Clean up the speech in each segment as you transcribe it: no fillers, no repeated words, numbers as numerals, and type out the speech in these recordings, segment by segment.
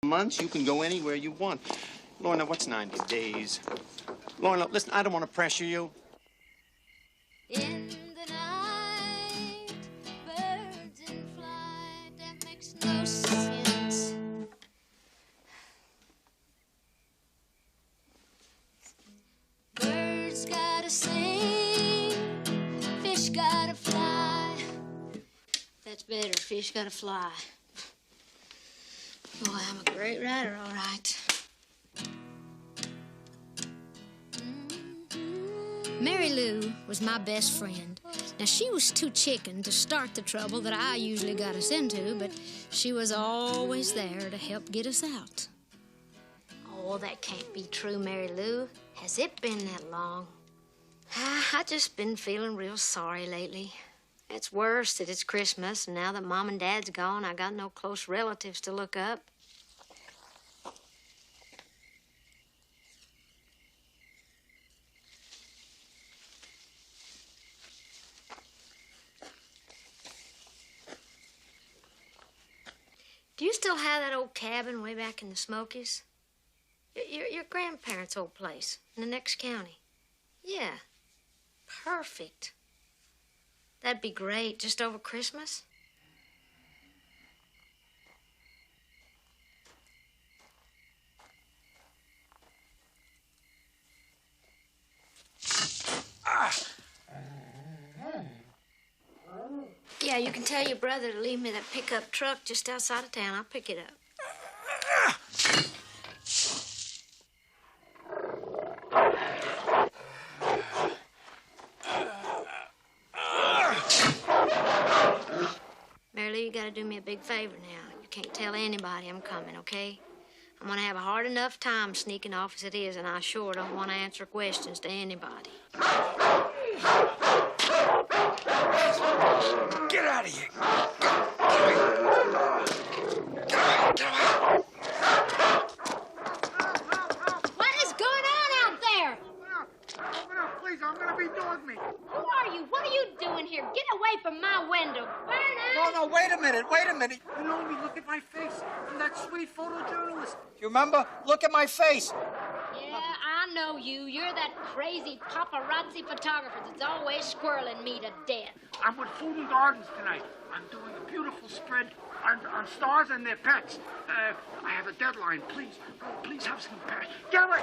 months, you can go anywhere you want. Lorna, what's 90 days? Lorna, listen, I don't want to pressure you. In the night, birds in flight, that makes no sense. Birds gotta sing, fish gotta fly. That's better, fish gotta fly. Boy, I'm a great writer, all right. Mary Lou was my best friend. Now, she was too chicken to start the trouble that I usually got us into, but she was always there to help get us out. Oh, that can't be true, Mary Lou. Has it been that long? I just been feeling real sorry lately. It's worse that it's Christmas, and now that Mom and Dad's gone, I got no close relatives to look up. Do you still have that old cabin way back in the Smokies? Your grandparents' old place in the next county? Yeah. Perfect. That'd be great, just over Christmas. Yeah, you can tell your brother to leave me that pickup truck just outside of town. I'll pick it up. Mary Lou, you gotta do me a big favor now. You can't tell anybody I'm coming, okay? I'm gonna have a hard enough time sneaking off as it is, and I sure don't want to answer questions to anybody. Get out of here! Get away! Get away! What is going on out there? Open up, please. I'm gonna be dog meat. Who are you? What are you doing here? Get away from my window. Vernon! No, wait a minute. You know me. Look at my face. I'm that sweet photojournalist. You remember? Look at my face. Yeah, I know you. You're that crazy paparazzi photographer that's always squirreling me to death. I'm with Food and Gardens tonight. I'm doing a beautiful spread on stars and their pets. I have a deadline. Please have some compassion. Get away!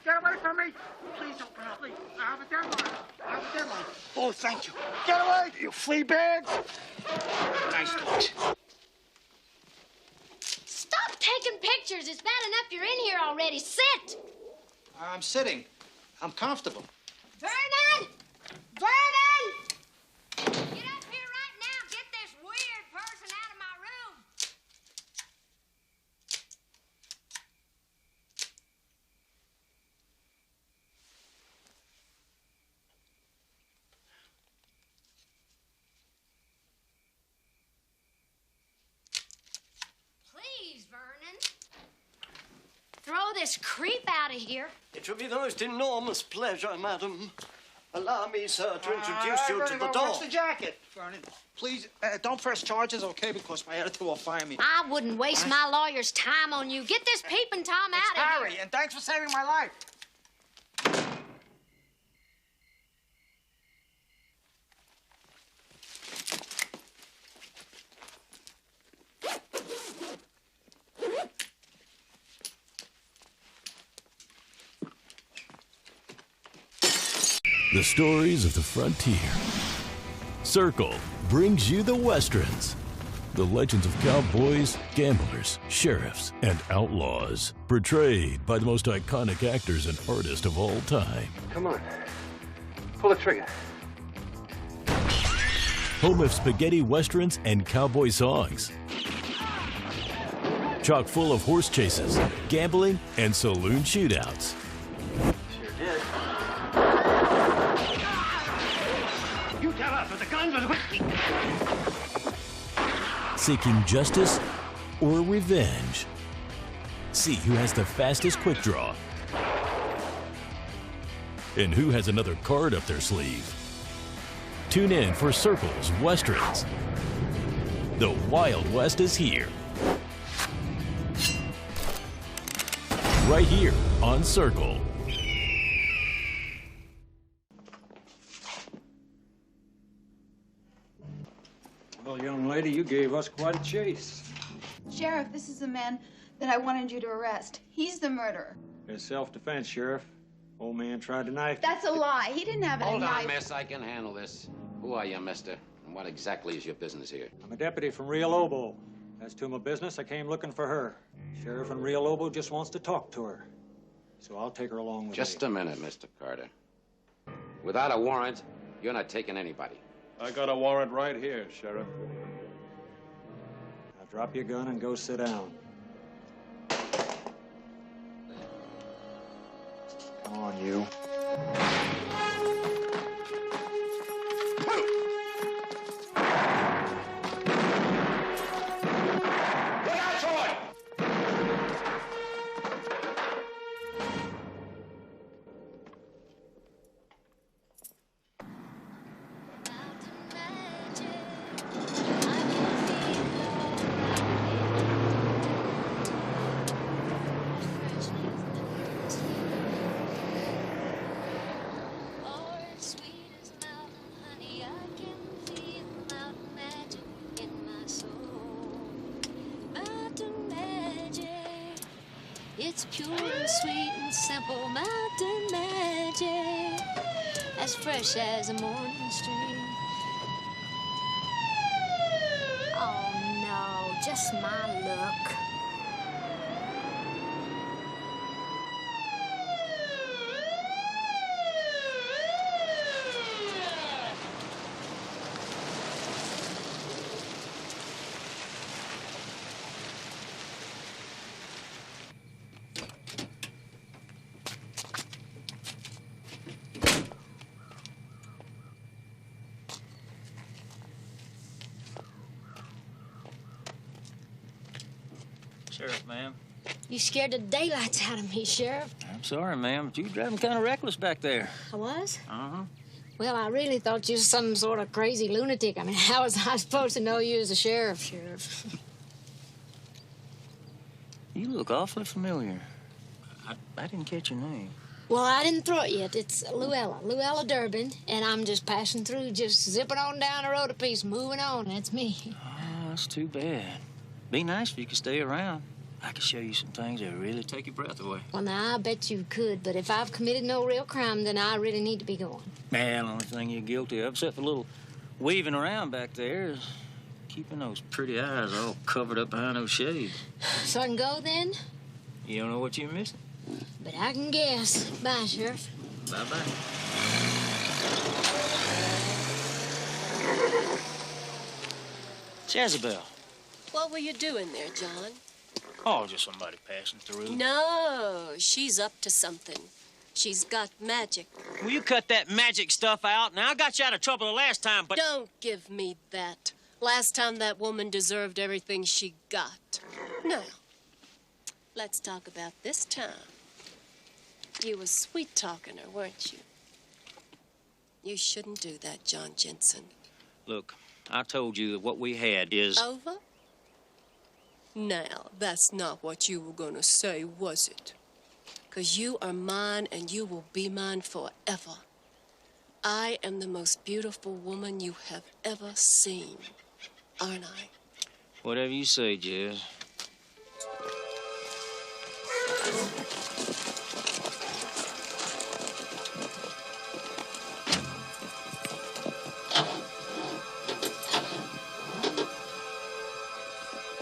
Get away from me! Please open up. Please. I have a deadline. Oh, thank you. Get away, you flea bags! Nice dogs. Stop taking pictures. It's bad enough you're in here already. Sit! I'm sitting. I'm comfortable. Vernon! Vernon! Get up here right now. Get this weird person out of my room. Please, Vernon. Throw this creep out of here. It will be the most enormous pleasure, madam. Allow me, sir, to introduce you to the dog. Watch the jacket, Vernon. Please, don't press charges, okay? Because my editor will fire me. I wouldn't waste my lawyer's time on you. Get this peeping Tom out of here. Harry, and thanks for saving my life. The stories of the frontier. Circle brings you the Westerns. The legends of cowboys, gamblers, sheriffs, and outlaws. Portrayed by the most iconic actors and artists of all time. Come on. Pull the trigger. Home of spaghetti westerns and cowboy songs. Chock full of horse chases, gambling, and saloon shootouts. Sure did. You tell us what the guns or the whiskey. Seeking justice or revenge. See who has the fastest quick draw. And who has another card up their sleeve. Tune in for Circle's Westerns. The Wild West is here. Right here on Circle. Well, young lady, you gave us quite a chase. Sheriff, this is the man that I wanted you to arrest. He's the murderer. It's self-defense, Sheriff. Old man tried to knife. That's a lie. He didn't have a Hold knife. on, miss. I can handle this. Who are you, mister? And what exactly is your business here? I'm a deputy from Rio Lobo. As to my business, I came looking for her. Sheriff in Rio Lobo just wants to talk to her. So I'll take her along with me. Just a minute, Mr. Carter. Without a warrant, you're not taking anybody. I got a warrant right here, Sheriff. Now drop your gun and go sit down. Come on, you. It's pure and sweet and simple mountain magic, as fresh as a morning stream. Oh, no, just my luck. Sheriff, ma'am. You scared the daylights out of me, Sheriff. I'm sorry, ma'am, but you were driving kind of reckless back there. I was? Uh-huh. Well, I really thought you was some sort of crazy lunatic. I mean, how was I supposed to know you was a sheriff, Sheriff? You look awfully familiar. I didn't catch your name. Well, I didn't throw it yet. It's Luella Durbin, and I'm just passing through, just zipping on down the road a piece, moving on. That's me. Oh, that's too bad. Be nice if you could stay around. I could show you some things that really take your breath away. Well, now, I bet you could, but if I've committed no real crime, then I really need to be going. Man, the only thing you're guilty of, except for a little weaving around back there, is keeping those pretty eyes all covered up behind those shades. So I can go, then? You don't know what you're missing? But I can guess. Bye, Sheriff. Bye-bye. Jezebel. What were you doing there, John? Oh, just somebody passing through. No, she's up to something. She's got magic. Will you cut that magic stuff out? Now, I got you out of trouble the last time, but... Don't give me that. Last time that woman deserved everything she got. Now, let's talk about this time. You were sweet-talking her, weren't you? You shouldn't do that, John Jensen. Look, I told you that what we had is... Over? Now, that's not what you were gonna say, was it? 'Cause you are mine and you will be mine forever. I am the most beautiful woman you have ever seen, aren't I? Whatever you say, Jez.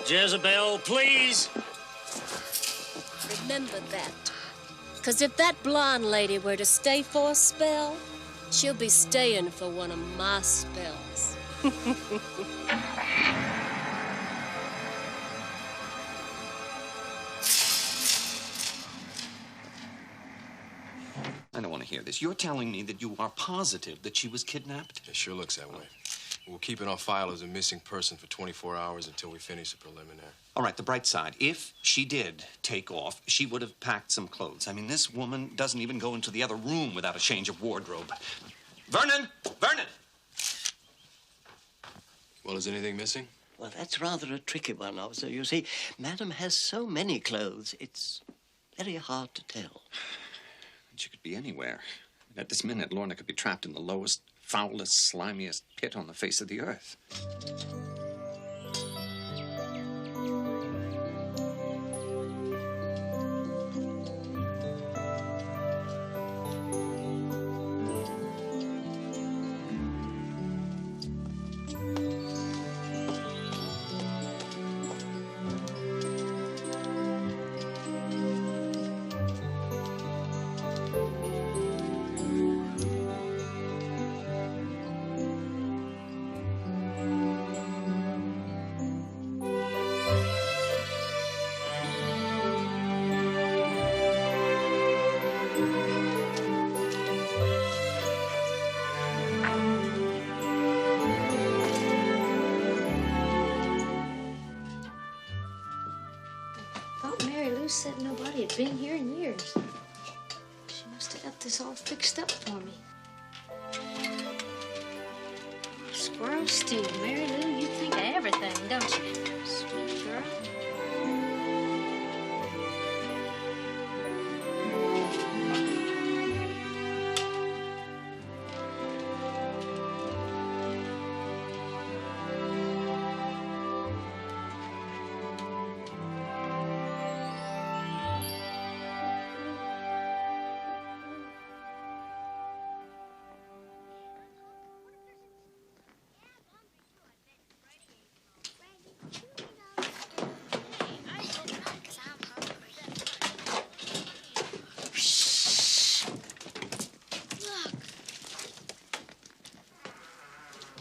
Jezebel, please. Remember that. 'Cause if that blonde lady were to stay for a spell, she'll be staying for one of my spells. I don't want to hear this. You're telling me that you are positive that she was kidnapped? It sure looks that way. We'll keep it on file as a missing person for 24 hours until we finish the preliminary. All right, the bright side. If she did take off, she would have packed some clothes. I mean, this woman doesn't even go into the other room without a change of wardrobe. Vernon! Vernon! Well, is anything missing? Well, that's rather a tricky one, officer. You see, Madam has so many clothes, it's very hard to tell. She could be anywhere. At this minute, Lorna could be trapped in the lowest, foulest, slimiest pit on the face of the earth. Said nobody had been here in years. She must have got this all fixed up for me. Squirrel stew, Mary Lou, you think of everything, don't you? Sweet girl.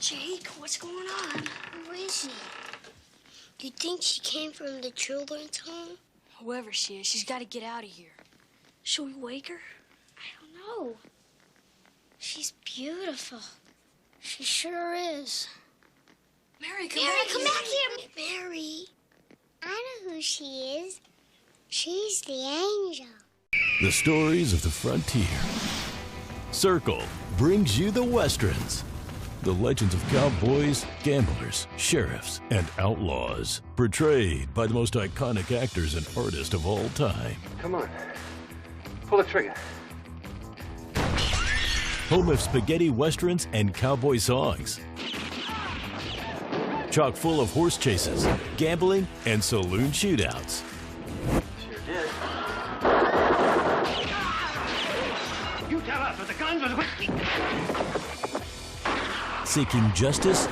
Jake, what's going on? Where is she? Do you think she came from the children's home? Whoever she is, she's got to get out of here. Should we wake her? I don't know. She's beautiful. She sure is. Mary, come back here. Mary, I know who she is. She's the angel. The stories of the frontier. Circle brings you the Westerns. The legends of cowboys, gamblers, sheriffs, and outlaws. Portrayed by the most iconic actors and artists of all time. Come on. Pull the trigger. Home of spaghetti westerns and cowboy songs. Chock full of horse chases, gambling, and saloon shootouts. Sure did. You tell us with the guns or the whiskey. Seeking justice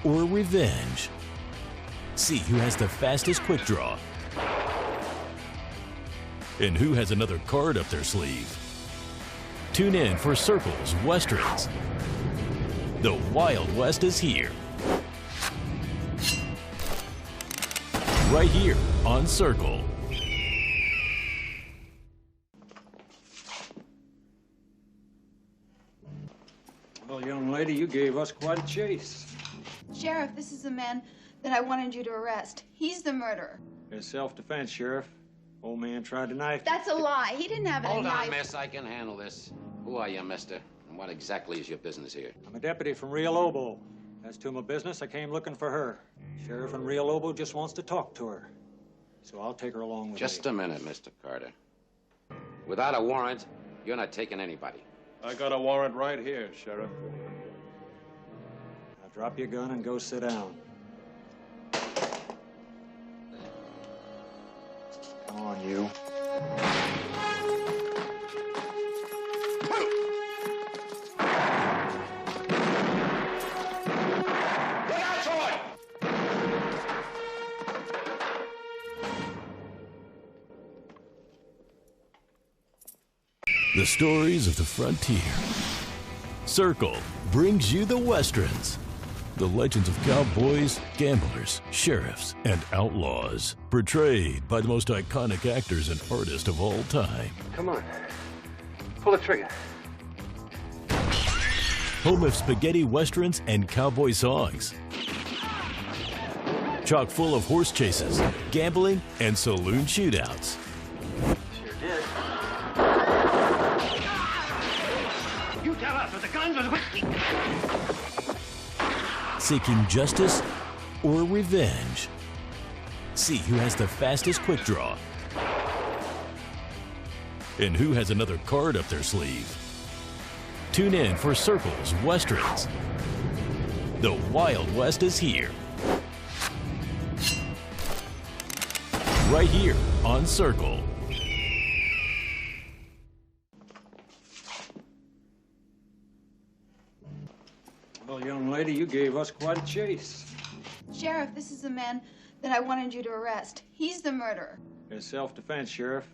or revenge. See who has the fastest quick draw. And who has another card up their sleeve. Tune in for Circle's Westerns. The Wild West is here. Right here on Circle. Well, young lady, you gave us quite a chase. Sheriff, this is the man that I wanted you to arrest. He's the murderer. It's self-defense, Sheriff. Old man tried to knife you. That's a lie. He didn't have a Hold knife. on, miss. I can handle this. Who are you, mister? And what exactly is your business here? I'm a deputy from Rio Lobo. As to my business, I came looking for her. Sheriff in Rio Lobo just wants to talk to her. So I'll take her along with me. Just a minute, Mr. Carter. Without a warrant, you're not taking anybody. I got a warrant right here, Sheriff. Now drop your gun and go sit down. Come on, you. The stories of the frontier. Circle brings you the Westerns. The legends of cowboys, gamblers, sheriffs, and outlaws. Portrayed by the most iconic actors and artists of all time. Come on. Pull the trigger. Home of spaghetti westerns and cowboy songs. Chock full of horse chases, gambling, and saloon shootouts. Sure did. You tell us with the guns or the whiskey. Seeking justice or revenge? See who has the fastest quick draw and who has another card up their sleeve. Tune in for Circle's Westerns. The Wild West is here. Right here on Circle. Well, young lady, you gave us quite a chase. Sheriff, this is the man that I wanted you to arrest. He's the murderer. It's self-defense, Sheriff.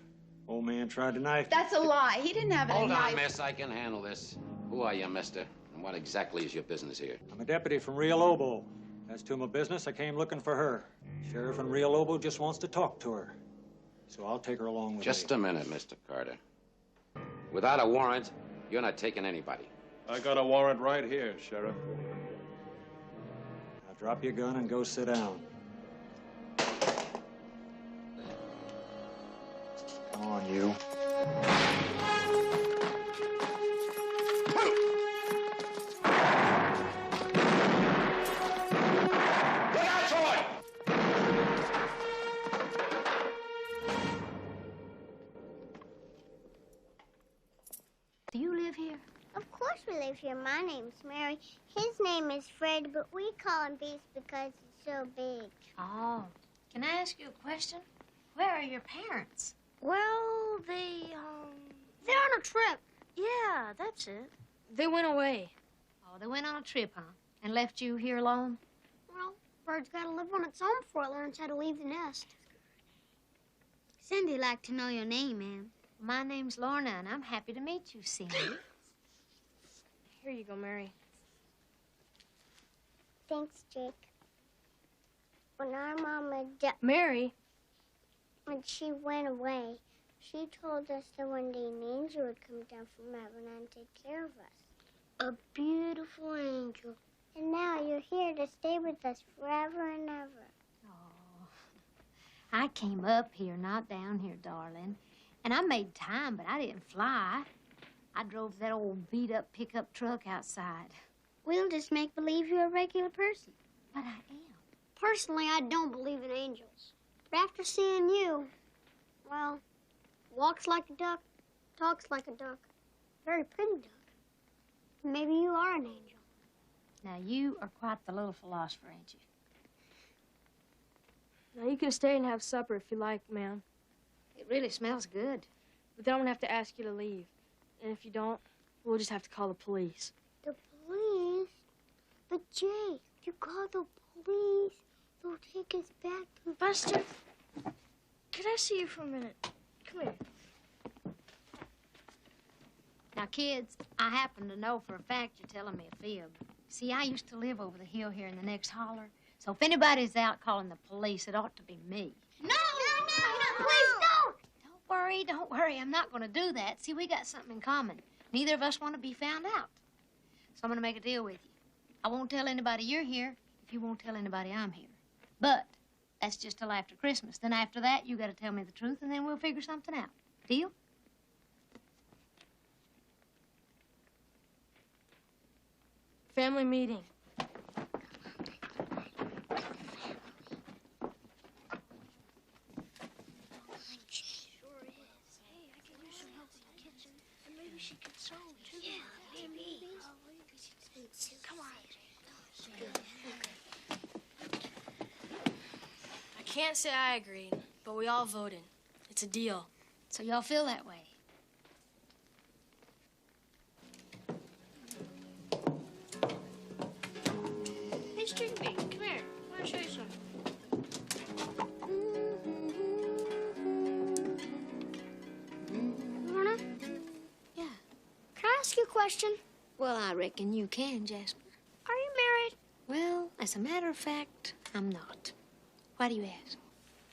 Old man tried to knife me. That's a lie. He didn't have a Hold knife. on, miss. I can handle this. Who are you, mister? And what exactly is your business here? I'm a deputy from Rio Lobo. As to my business, I came looking for her. Sheriff in Rio Lobo just wants to talk to her. So I'll take her along with me. Just a minute, Mr. Carter. Without a warrant, you're not taking anybody. I got a warrant right here, Sheriff. Now drop your gun and go sit down. Come on, you. Do you live here? Of course we live here. My name's Mary. His name is Fred, but we call him Beast because he's so big. Oh, can I ask you a question? Where are your parents? Well, they're on a trip. Yeah, that's it. They went away. Oh, they went on a trip, huh? And left you here alone? Well, bird's got to live on its own before it learns how to leave the nest. Cindy'd like to know your name, ma'am. My name's Lorna, and I'm happy to meet you, Cindy. Here you go, Mary. Thanks, Jake. When our mama died, Mary? when she went away, she told us that one day an angel would come down from heaven and take care of us. A beautiful angel. And now you're here to stay with us forever and ever. Oh, I came up here, not down here, darling. And I made time, but I didn't fly. I drove that old beat-up pickup truck outside. We'll just make believe you're a regular person. But I am. Personally, I don't believe in angels. But after seeing you, well, walks like a duck, talks like a duck, very pretty duck. Maybe you are an angel. Now, you are quite the little philosopher, ain't you? Now, you can stay and have supper if you like, ma'am. It really smells good. But then I'm gonna have to ask you to leave. And if you don't, we'll just have to call the police. The police? But Jay, if you call the police, they'll take us back to... Buster, could I see you for a minute? Come here. Now, kids, I happen to know for a fact you're telling me a fib. See, I used to live over the hill here in the next holler. So if anybody's out calling the police, it ought to be me. No, please don't! Don't worry. I'm not going to do that. See, we got something in common. Neither of us want to be found out. So I'm going to make a deal with you. I won't tell anybody you're here if you won't tell anybody I'm here. But that's just till after Christmas. Then after that, you got to tell me the truth, and then we'll figure something out. Deal? Family meeting. I can't say I agreed, but we all voted. It's a deal. So y'all feel that way? Hey, Stringbeak, come here. I want to show you something. Lorna? Yeah. Can I ask you a question? Well, I reckon you can, Jasper. Are you married? Well, as a matter of fact, I'm not. Why do you ask?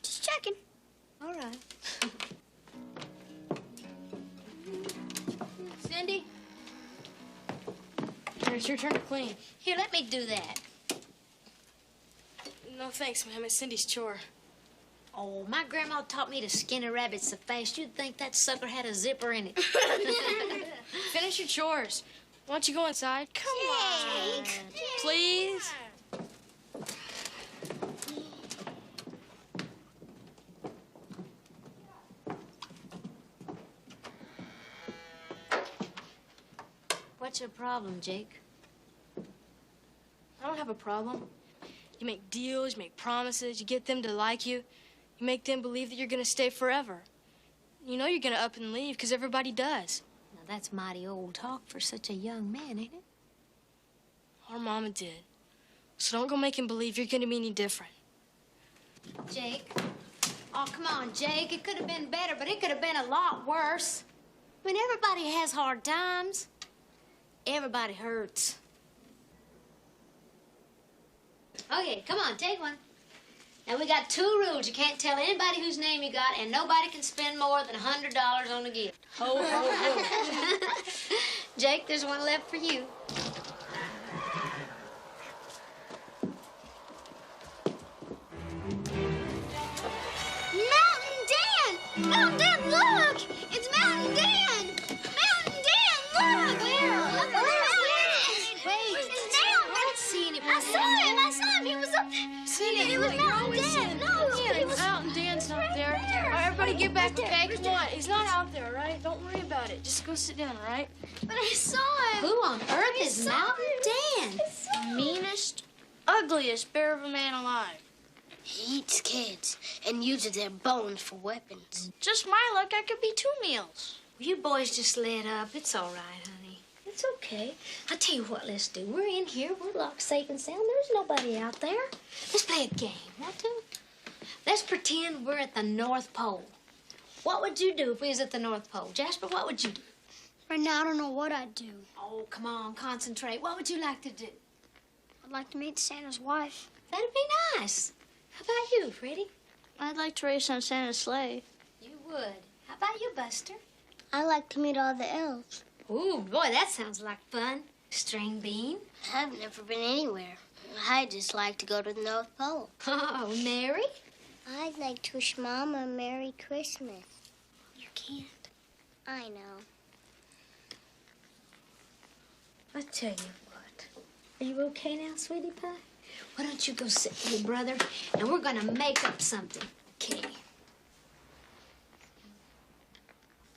Just checking. All right. Cindy? It's your turn to clean. Here, let me do that. No thanks, ma'am. It's Cindy's chore. Oh, my grandma taught me to skin a rabbit so fast you'd think that sucker had a zipper in it. Finish your chores. Why don't you go inside? Come on. Please? What's your problem, Jake? I don't have a problem. You make deals, you make promises, you get them to like you. You make them believe that you're gonna stay forever. You know you're gonna up and leave because everybody does. Now, that's mighty old talk for such a young man, ain't it? Our mama did. So don't go make him believe you're gonna be any different. Jake. Oh, come on, Jake. It could have been better, but it could have been a lot worse. I mean, everybody has hard times. Everybody hurts. Okay, come on, take one. Now, we got 2 rules. You can't tell anybody whose name you got, and nobody can spend more than $100 on a gift. Ho, ho, ho. Jake, there's one left for you. Mountain Dan! Mountain Dan, look! It's Mountain Dan! Mountain Dan, look! Where? Look at Wait. It's down! I don't see anybody. I saw him! He was up there! It was Mountain Dan! No, he was... Mountain Dan's not there. All right, everybody get back, okay? Come on. He's not out there, all right? Don't worry about it. Just go sit down, all right? But I saw him! Who on earth is Mountain Dan? Meanest, ugliest bear of a man alive. He eats kids and uses their bones for weapons. Just my luck, I could be 2 meals. You boys just let up. It's all right, honey. It's okay. I'll tell you what, let's do. We're in here. We're locked safe and sound. There's nobody out there. Let's play a game. Want to? Let's pretend we're at the North Pole. What would you do if we was at the North Pole? Jasper, what would you do? Right now, I don't know what I'd do. Oh, come on. Concentrate. What would you like to do? I'd like to meet Santa's wife. That'd be nice. How about you, Freddie? I'd like to race on Santa's sleigh. You would. How about you, Buster? I'd like to meet all the elves. Ooh, boy, that sounds like fun. String bean? I've never been anywhere. I just like to go to the North Pole. Oh, Mary? I'd like to wish Mama a Merry Christmas. You can't. I know. I'll tell you what. Are you okay now, sweetie pie? Why don't you go sit with your brother, and we're gonna make up something, okay?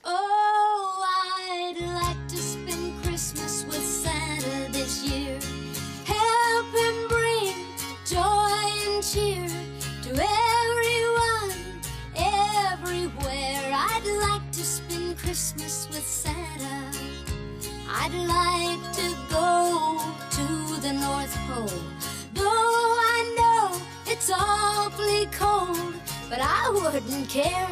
Oh, I'd like to spend Christmas with Santa this year. Help him bring joy and cheer to everyone, everywhere. I'd like to spend Christmas with Santa. I'd like to go to the North Pole. Though I know it's awfully cold, but I wouldn't care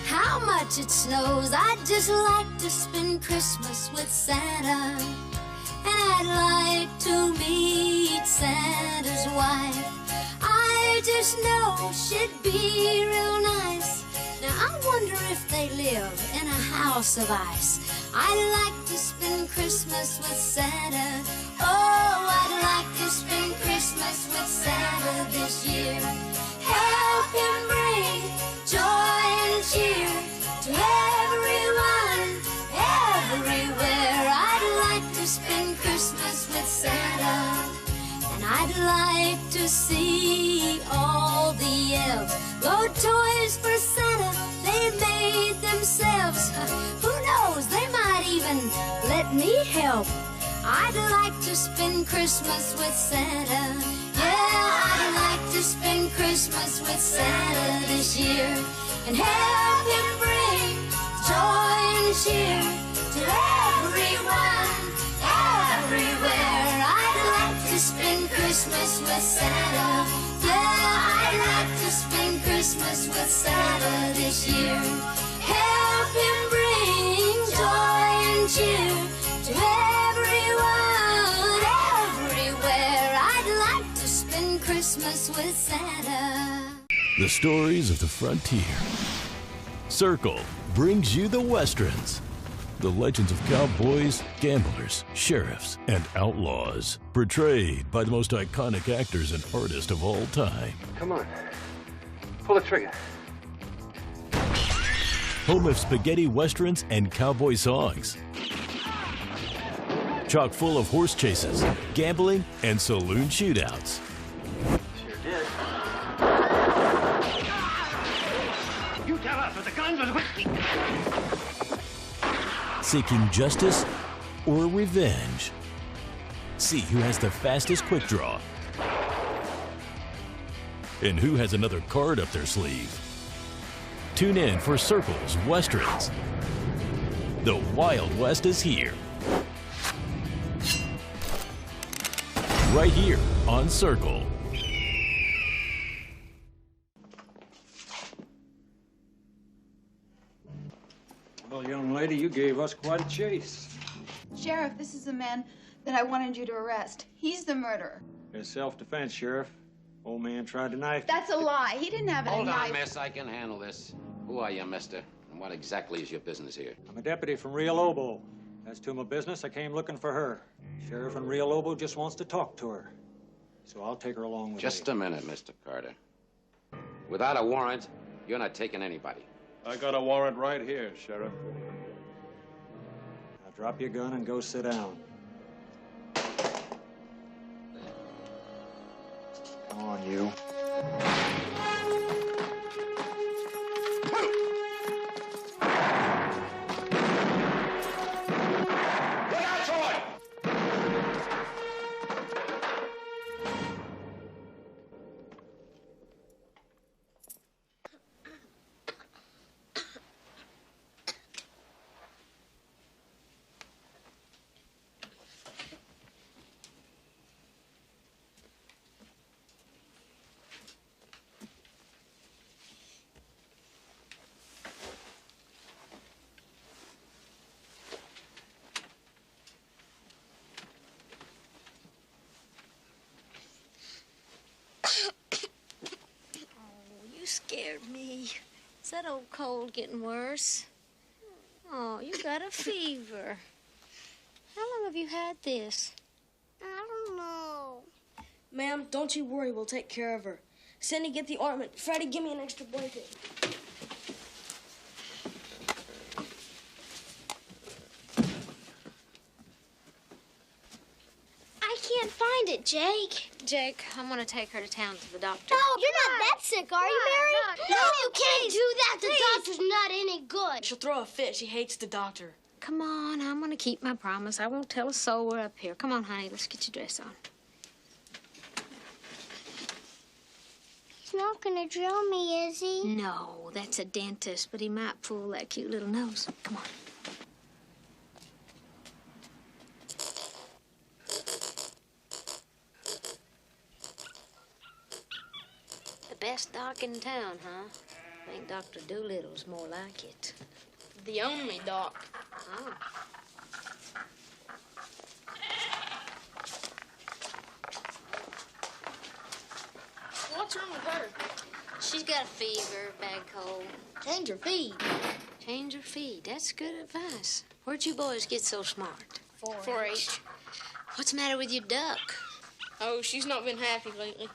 how much it snows. I'd just like to spend Christmas with Santa. And I'd like to meet Santa's wife. I just know she'd be real nice. Now I wonder if they live in a house of ice. I'd like to spend Christmas with Santa. Oh, I'd like to spend Christmas with Santa this year. Help him bring joy and cheer to everyone, everywhere. I'd like to spend Christmas with Santa. And I'd like to see all the elves. Go toys for Santa, they made themselves. Who knows, they might even let me help. I'd like to spend Christmas with Santa. Yeah, I'd like to spend Christmas with Santa this year. And help him bring joy and cheer to everyone, everywhere. I'd like to spend Christmas with Santa. Yeah, I'd like to spend Christmas with Santa this year. Help him bring joy and cheer to everyone, everywhere. I'd like to spend Christmas with Santa. The stories of the frontier. Circle brings you the Westerns. The legends of cowboys, gamblers, sheriffs, and outlaws. Portrayed by the most iconic actors and artists of all time. Come on. Pull the trigger. Home of spaghetti westerns and cowboy songs. Chock full of horse chases, gambling, and saloon shootouts. Sure did. You tell us what the guns was whiskey. Seeking justice or revenge? See who has the fastest quick draw and who has another card up their sleeve. Tune in for Circle's Westerns. The Wild West is here. Right here on Circle. Well, young lady, you gave us quite a chase. Sheriff, this is the man that I wanted you to arrest. He's the murderer. It's self-defense, Sheriff. Old man tried to knife. That's a lie. He didn't have any Hold knife. on, miss. I can handle this. Who are you, mister? And what exactly is your business here? I'm a deputy from Rio Lobo. As to my business, I came looking for her. Sheriff in Rio Lobo just wants to talk to her. So I'll take her along with Just me. a minute, Mr. Carter. Without a warrant, you're not taking anybody. I got a warrant right here, Sheriff. Now drop your gun and go sit down. Come on, you. Scared me. Is that old cold getting worse? Oh, you got a fever. How long have you had this? I don't know. Ma'am, don't you worry. We'll take care of her. Cindy, get the ointment. Freddie, give me an extra blanket. I can't find it, Jake. Jake, I'm going to take her to town to the doctor. No, you're not that sick, are you, Mary? No, you can't do that. The doctor's not any good. She'll throw a fit. She hates the doctor. Come on, I'm going to keep my promise. I won't tell a soul we're up here. Come on, honey, let's get your dress on. He's not gonna drill me, is he? No, that's a dentist, but he might pull that cute little nose. Come on. The best doc in town, huh? I think Dr. Doolittle's more like it. The only doc. Oh. What's wrong with her? She's got a fever, bad cold. Change her feed. Change her feed. That's good advice. Where'd you boys get so smart? 4-H. What's the matter with your duck? Oh, she's not been happy lately.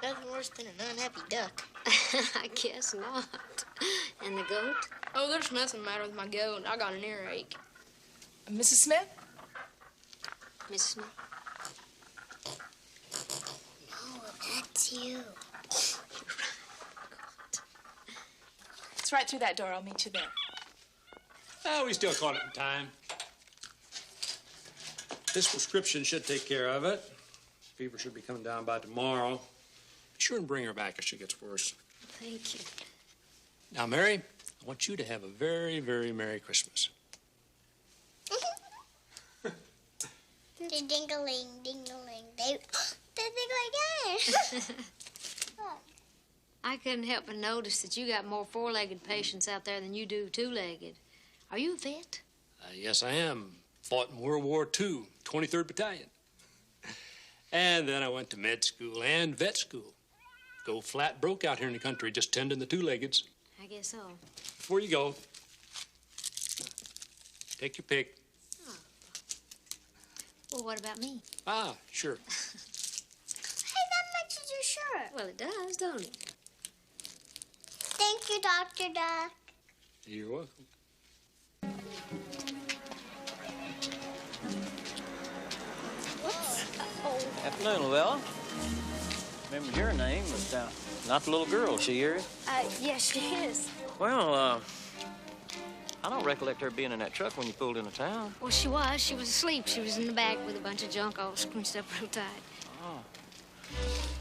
Nothing worse than an unhappy duck. I guess not. And the goat? Oh, there's nothing the matter with my goat. I got an earache. Mrs. Smith? Mrs. Smith? No, that's you. It's right through that door. I'll meet you there. Oh, we still caught it in time. This prescription should take care of it. Fever should be coming down by tomorrow. Be sure and bring her back if she gets worse. Thank you. Now, Mary, I want you to have a very, very Merry Christmas. Ding-a-ling, ding-a-ling. They think again. I couldn't help but notice that you got more four-legged patients out there than you do two-legged. Are you a vet? Yes, I am. Fought in World War II, 23rd Battalion. And then I went to med school and vet school. Go flat broke out here in the country just tending the two-leggeds. I guess so. Before you go, take your pick. Oh. Well, what about me? Ah, sure. Hey, that matches your shirt. Well, it does, don't it? Thank you, Dr. Duck. You're welcome. Afternoon, Luella. Remember your name, but not the little girl. She here? Yes, she is. Well, I don't recollect her being in that truck when you pulled into town. Well, she was. She was asleep. She was in the back with a bunch of junk all scrunched up real tight. Oh.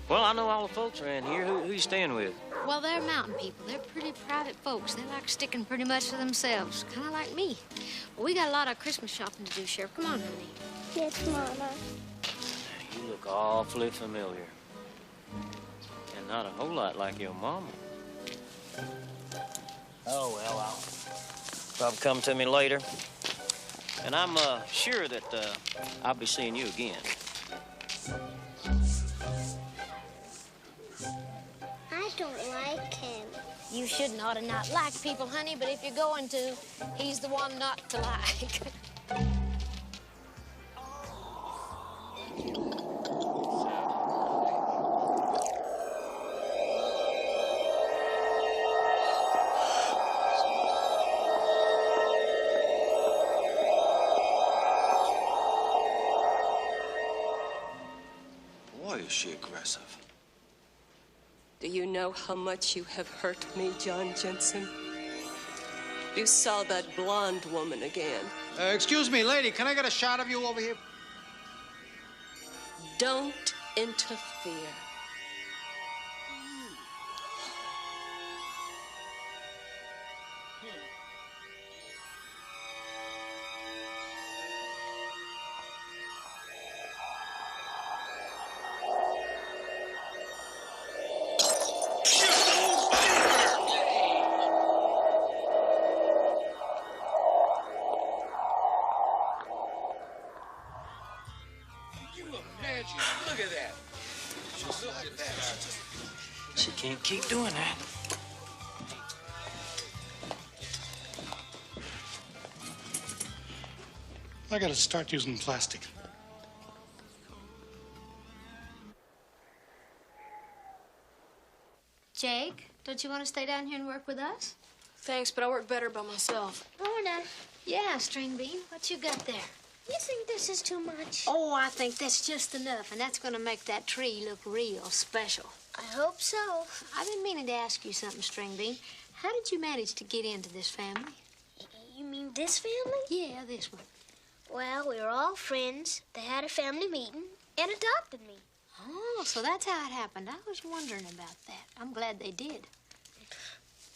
Well, I know all the folks around here. Who you staying with? Well, they're mountain people. They're pretty private folks. They like sticking pretty much to themselves, kind of like me. Well, we got a lot of Christmas shopping to do, Sheriff. Come on, honey. Yes, Mama. You look awfully familiar. And not a whole lot like your mama. Oh, well, I'll probably come to me later. And I'm sure that I'll be seeing you again. I don't like him. You shouldn't ought to not like people, honey, but if you're going to, he's the one not to like. Boy, is she aggressive. Do you know how much you have hurt me, John Jensen? You saw that blonde woman again. Excuse me, lady, can I get a shot of you over here? Don't interfere. Look at that. She can't keep doing that. I gotta start using plastic. Jake, don't you want to stay down here and work with us? Thanks, but I work better by myself. Lorna. Yeah, String Bean, what you got there? You think this is too much? Oh, I think that's just enough, and that's going to make that tree look real special. I hope so. I've been meaning to ask you something, String Bean. How did you manage to get into this family? You mean this family? Yeah, this one. Well, we were all friends. They had a family meeting and adopted me. Oh, so that's how it happened. I was wondering about that. I'm glad they did.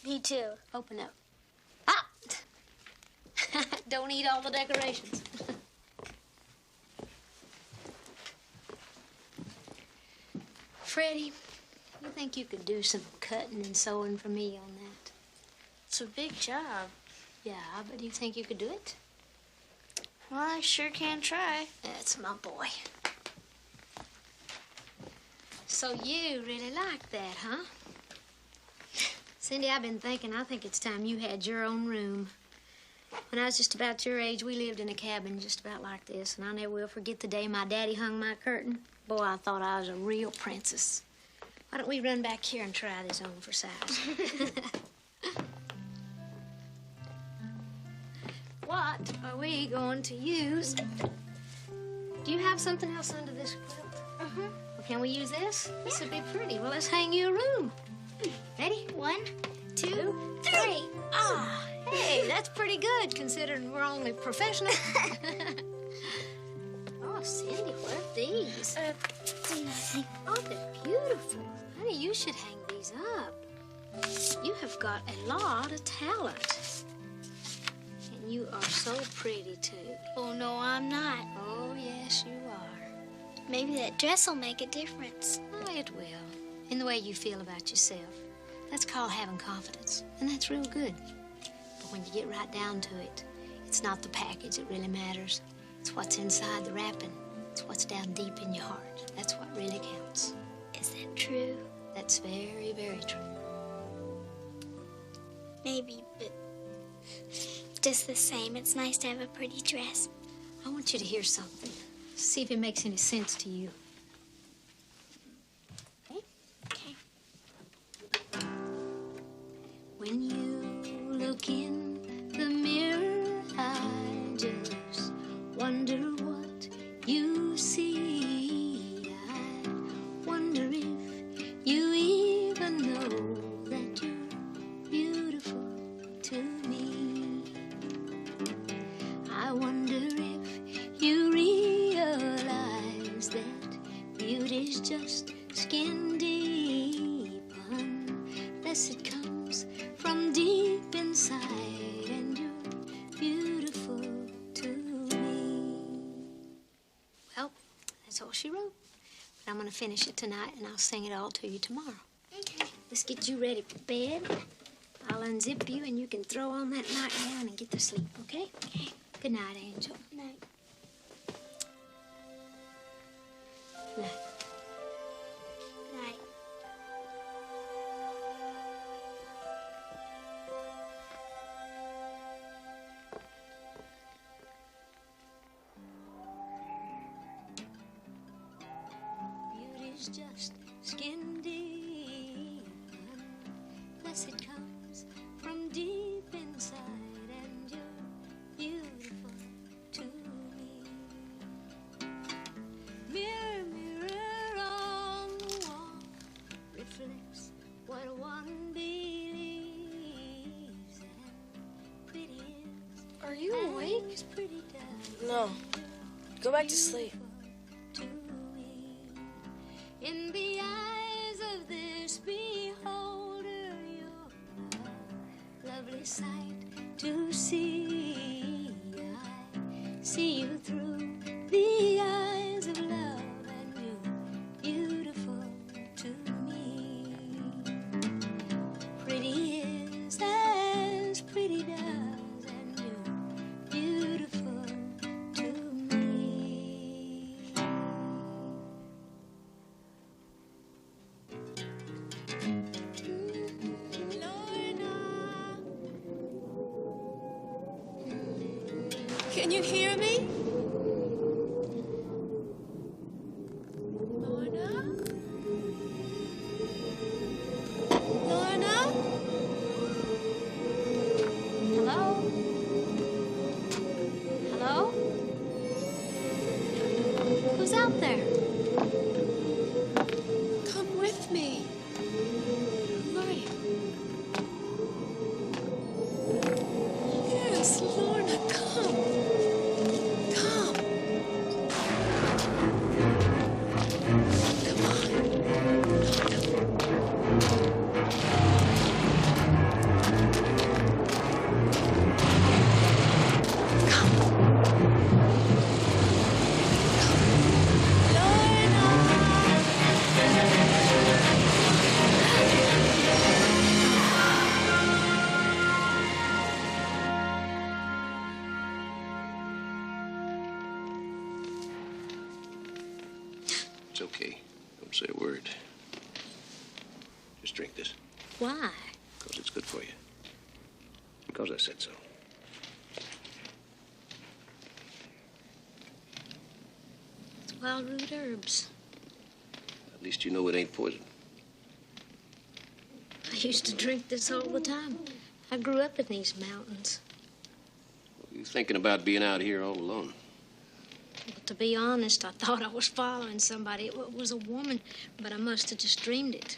Me too. Open up. Ah! Don't eat all the decorations. Freddie, you think you could do some cutting and sewing for me on that? It's a big job. Yeah, but do you think you could do it? Well, I sure can try. That's my boy. So you really like that, huh? Cindy, I've been thinking, I think it's time you had your own room. When I was just about your age, we lived in a cabin just about like this, and I never will forget the day my daddy hung my curtain. Boy, I thought I was a real princess. Why don't we run back here and try this on for size? What are we going to use? Do you have something else under this quilt? Well, can we use this? Yeah. This would be pretty. Well, let's hang you a room. Ready? 1, 2, 3. Ah, hey, that's pretty good considering we're only professional. Oh, Cindy, what are these? Nothing. Oh, they're beautiful. Honey, you should hang these up. You have got a lot of talent. And you are so pretty, too. Oh, no, I'm not. Oh, yes, you are. Maybe that dress will make a difference. Oh, it will. In the way you feel about yourself. That's called having confidence. And that's real good. But when you get right down to it, it's not the package that really matters. It's what's inside the wrapping. It's what's down deep in your heart. That's what really counts. Is that true? That's very, very true. Maybe, but just the same, it's nice to have a pretty dress. I want you to hear something. See if it makes any sense to you. Okay? Okay. When you look in the mirror, I just wonder what you see. I wonder if you even know that you're beautiful to me. to finish it tonight, and I'll sing it all to you tomorrow. Okay. Let's get you ready for bed. I'll unzip you, and you can throw on that nightgown and get to sleep, okay? Okay. Good night, Angel. Night. Night. Night. Beauty's just skin deep, unless it comes from deep inside, and you're beautiful to me. Mirror, mirror on the wall, reflects what one believes, and pretty is. Are you awake? As pretty does. No. Go back to sleep. In the eyes of this beholder, you're a lovely sight to see. I see you through the eyes of love, and you're beautiful to me. Pretty is as pretty does, and you're beautiful to me. Can you hear me? Lorna? Lorna? Hello? Hello? Who's out there? Come with me. Who are you? Yes, Lorna, come. Come. Come on. It's okay. Don't say a word. Just drink this. Why? Because it's good for you. Because I said so. It's wild root herbs. At least you know it ain't poison. I used to drink this all the time. I grew up in these mountains. You thinking about being out here all alone? But to be honest, I thought I was following somebody. It was a woman, but I must have just dreamed it.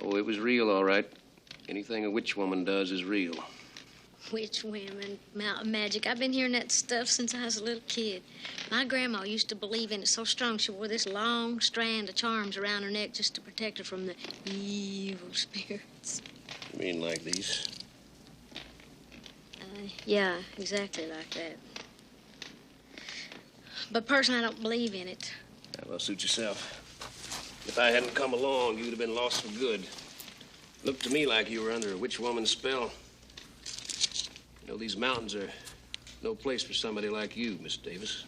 Oh, it was real, all right. Anything a witch woman does is real. Witch women, mountain magic. I've been hearing that stuff since I was a little kid. My grandma used to believe in it so strong she wore this long strand of charms around her neck just to protect her from the evil spirits. You mean like these? Yeah, exactly like that. But personally, I don't believe in it. Yeah, well, suit yourself. If I hadn't come along, you'd have been lost for good. Looked to me like you were under a witch woman's spell. You know, these mountains are no place for somebody like you, Miss Davis.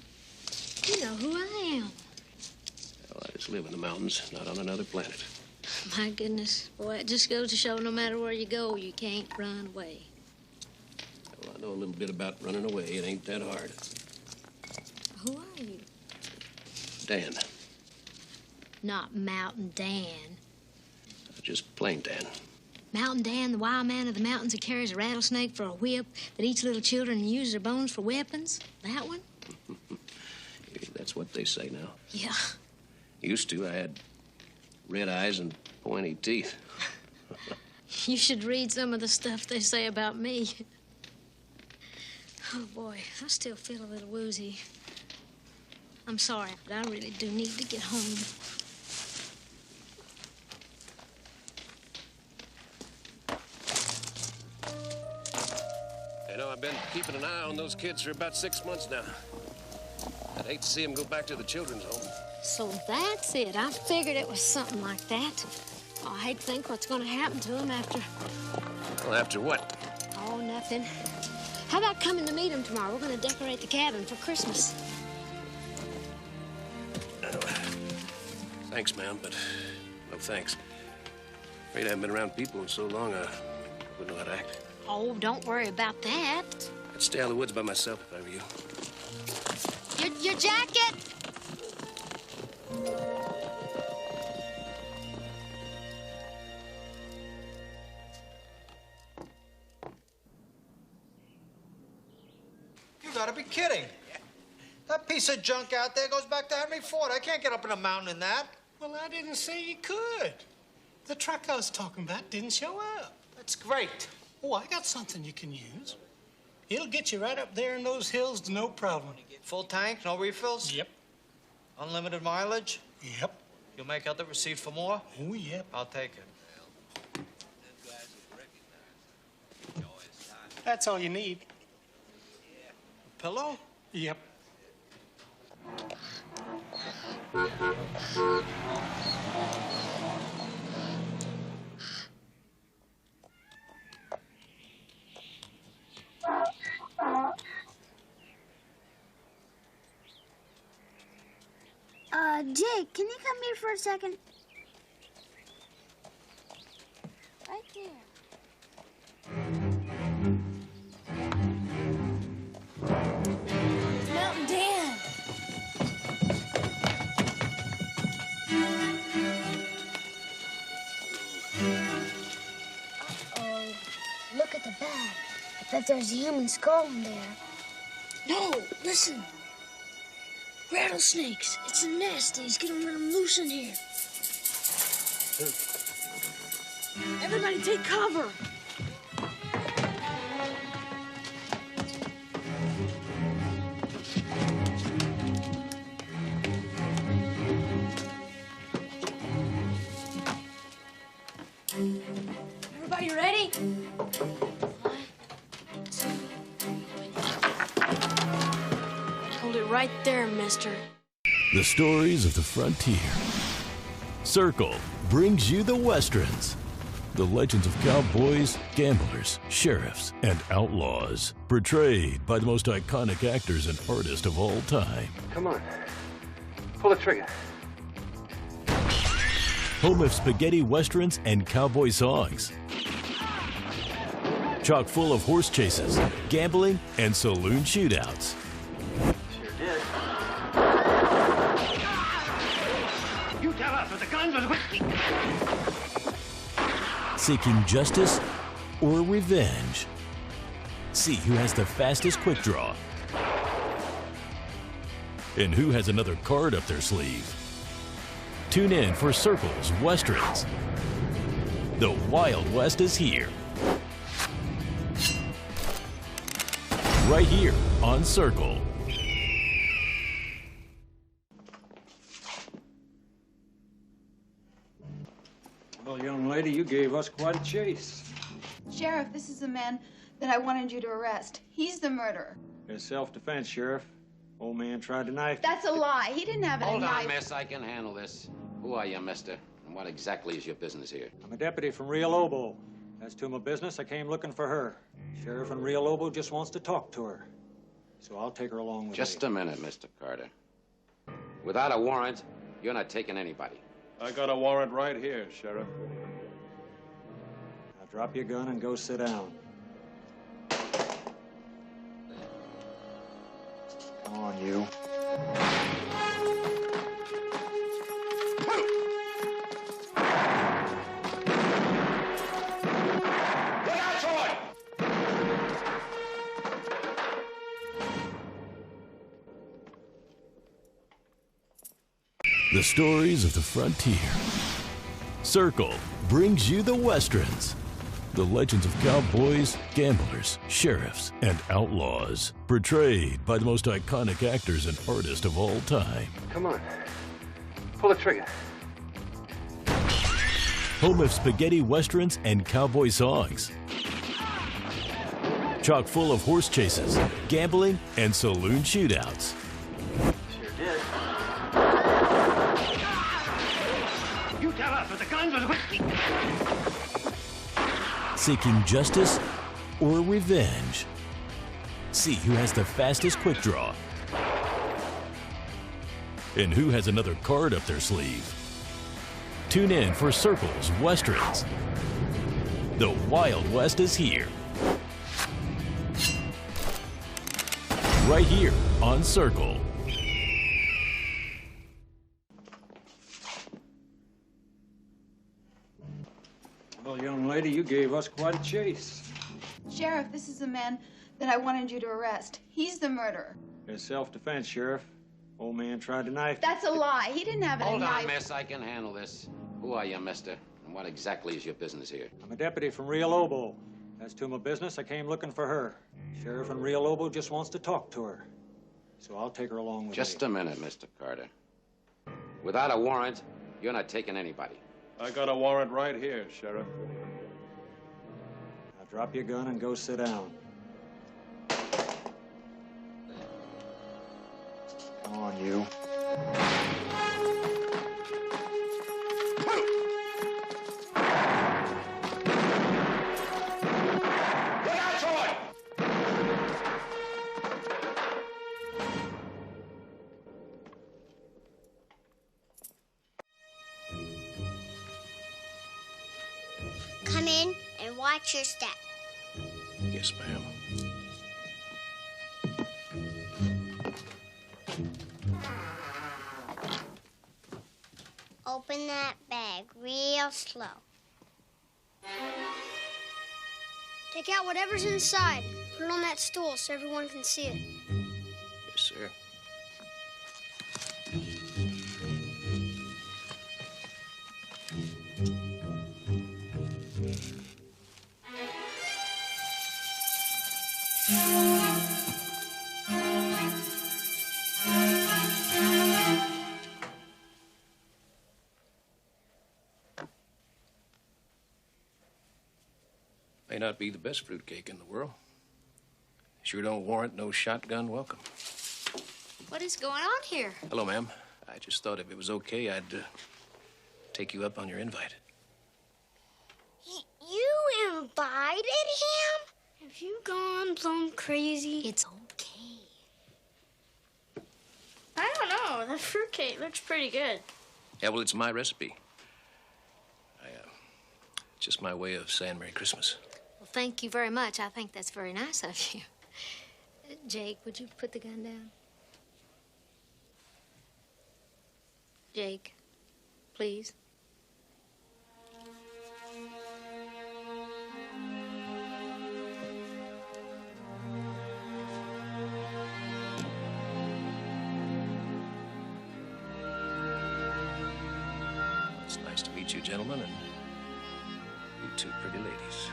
You know who I am. Well, I just live in the mountains, not on another planet. My goodness. Boy, it just goes to show no matter where you go, you can't run away. Well, I know a little bit about running away. It ain't that hard. Who are you? Dan. Not Mountain Dan. Just plain Dan. Mountain Dan, the wild man of the mountains who carries a rattlesnake for a whip, that eats little children and uses their bones for weapons? That one? That's what they say now. Yeah. Used to. I had red eyes and pointy teeth. You should read some of the stuff they say about me. Oh, boy, I still feel a little woozy. I'm sorry, but I really do need to get home. You know, I've been keeping an eye on those kids for about 6 months now. I'd hate to see them go back to the children's home. So that's it. I figured it was something like that. Oh, I hate to think what's going to happen to him after... Well, after what? Oh, nothing. How about coming to meet him tomorrow? We're going to decorate the cabin for Christmas. Thanks, ma'am, but no thanks. Afraid I haven't been around people in so long, I wouldn't know how to act. Oh, don't worry about that. I'd stay out of the woods by myself if I were you. Your jacket! You gotta be kidding. That piece of junk out there goes back to Henry Ford. I can't get up in a mountain in that. Well, I didn't say you could. The truck I was talking about didn't show up. That's great. Oh, I got something you can use. It'll get you right up there in those hills, no problem. Full tank, no refills? Yep. Unlimited mileage? Yep. You'll make out the receipt for more? Oh, yep. I'll take it. That's all you need. Pillow? Yep. Jake, can you come here for a second? Right there. Mountain Dan! Uh-oh. Look at the bag. I bet there's a human skull in there. No, listen. Rattlesnakes. It's a nest. He's gonna let them loose in here. Everybody take cover. Everybody ready? Hold it right there, mister. The stories of the frontier. Circle brings you the Westerns. The legends of cowboys, gamblers, sheriffs, and outlaws. Portrayed by the most iconic actors and artists of all time. Come on. Pull the trigger. Home of spaghetti westerns and cowboy songs. Chock full of horse chases, gambling, and saloon shootouts. Sure did. You tell us with the guns or the whiskey. Seeking justice or revenge. See who has the fastest quick draw. And who has another card up their sleeve. Tune in for Circle's Westerns. The Wild West is here. Right here on Circle. Well, young lady, you gave us quite a chase. Sheriff, this is the man that I wanted you to arrest. He's the murderer. It's self-defense, Sheriff. Old man tried to knife. That's a lie. He didn't have a Hold knife. on, miss. I can handle this. Who are you, mister? And what exactly is your business here? I'm a deputy from Rio Lobo. As to my business, I came looking for her. Sheriff in Rio Lobo just wants to talk to her. So I'll take her along with me. Just a minute, Mr. Carter. Without a warrant, you're not taking anybody. I got a warrant right here, Sheriff. Now drop your gun and go sit down. Come on, you. The stories of the frontier. Circle brings you the Westerns. The legends of cowboys, gamblers, sheriffs, and outlaws. Portrayed by the most iconic actors and artists of all time. Come on. Pull the trigger. Home of spaghetti westerns and cowboy songs. Chock full of horse chases, gambling, and saloon shootouts. Sure did. Seeking justice or revenge? See who has the fastest quick draw and who has another card up their sleeve. Tune in for Circle's Westerns. The Wild West is here. Right here on Circle. Well, young lady, you gave us quite a chase. Sheriff, this is the man that I wanted you to arrest. He's the murderer. It's self-defense, Sheriff. Old man tried to knife me. That's a lie. He didn't have a Hold knife. on, miss. I can handle this. Who are you, mister? And what exactly is your business here? I'm a deputy from Rio Lobo. As to my business, I came looking for her. Sheriff in Rio Lobo just wants to talk to her. So I'll take her along with me. Just a minute, Mr. Carter. Without a warrant, you're not taking anybody. I got a warrant right here, Sheriff. Now drop your gun and go sit down. Come on, you. Come in and watch your step. Yes, ma'am. Open that bag real slow. Take out whatever's inside. Put it on that stool so everyone can see it. Yes, sir. May not be the best fruitcake in the world. Sure don't warrant no shotgun welcome. What is going on here? Hello, ma'am. I just thought if it was okay, I'd take you up on your invite. You invited him? Have you gone plumb crazy? It's okay. I don't know. That fruitcake looks pretty good. Yeah, well, it's my recipe. It's just my way of saying Merry Christmas. Well, thank you very much. I think that's very nice of you. Jake, would you put the gun down? Jake, please. It's nice to meet you, gentlemen, and you two pretty ladies.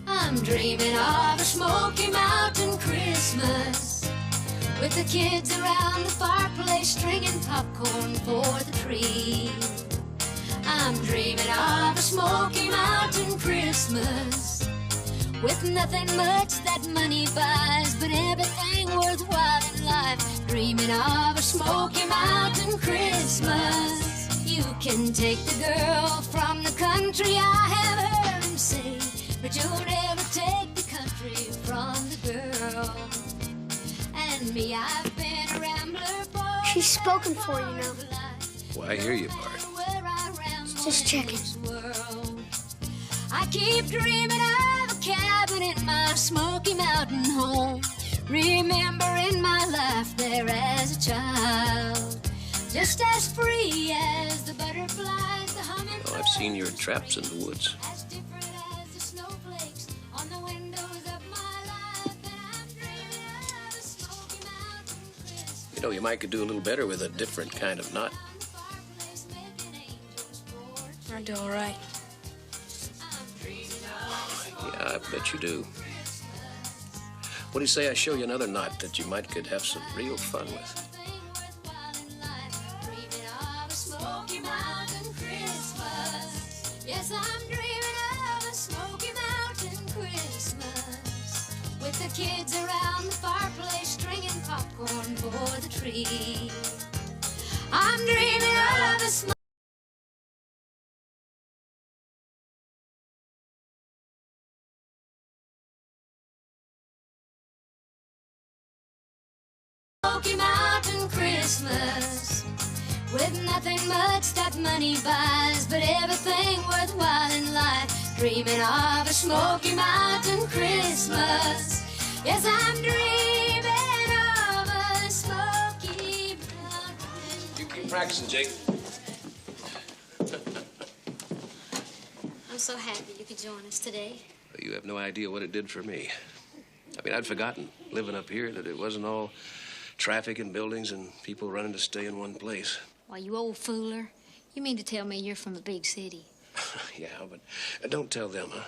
I'm dreaming of a Smoky Mountain Christmas with the kids around the fireplace stringing popcorn for the tree. I'm dreaming of a Smoky Mountain Christmas with nothing much that money buys, but everything worthwhile in life. Dreaming of a Smoky Mountain Christmas. You can take the girl from the country, I have heard him say, but you'll never take the country from the girl. And me, I've been a rambler for She's spoken for, you know. Well, I hear you, Bart. Just checking. I keep dreaming of a cabin in my Smoky Mountain home, remembering my life there as a child, just as free as the butterflies, the humming. Well, I've seen your traps in the woods. As different as the snowflakes on the windows of my life, and I'm dreaming of a Smoky Mountain Christmas. You know, you might could do a little better with a different kind of knot. I do all right. Yeah, I bet you do. What do you say I show you another knot that you could have some real fun with? Smoky Mountain Christmas. Yes, I'm dreaming of a Smoky Mountain Christmas. With the kids around the fireplace, stringing popcorn for the tree. I'm dreaming of a Smoky Mountain Christmas. With nothing much that money buys, but everything worthwhile in life. Dreaming of a Smoky Mountain Christmas. Yes, I'm dreaming of a Smoky Mountain. You keep practicing, Jake. I'm so happy you could join us today. You have no idea what it did for me. I mean, I'd forgotten, living up here, that it wasn't all traffic and buildings and people running to stay in one place. Why, you old fooler. You mean to tell me you're from a big city? Yeah, but don't tell them, huh?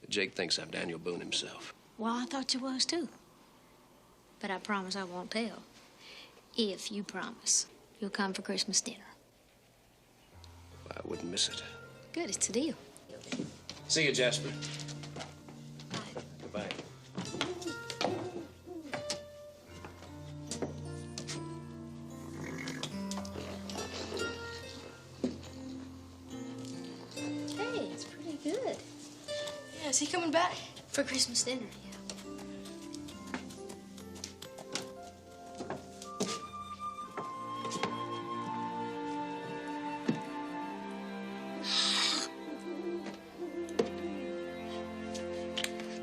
Jake thinks I'm Daniel Boone himself. Well, I thought you was, too. But I promise I won't tell. If you promise you'll come for Christmas dinner. I wouldn't miss it. Good, it's a deal. See you, Jasper. Goodbye. Hey, it's pretty good. Yeah, is he coming back? For Christmas dinner, yeah.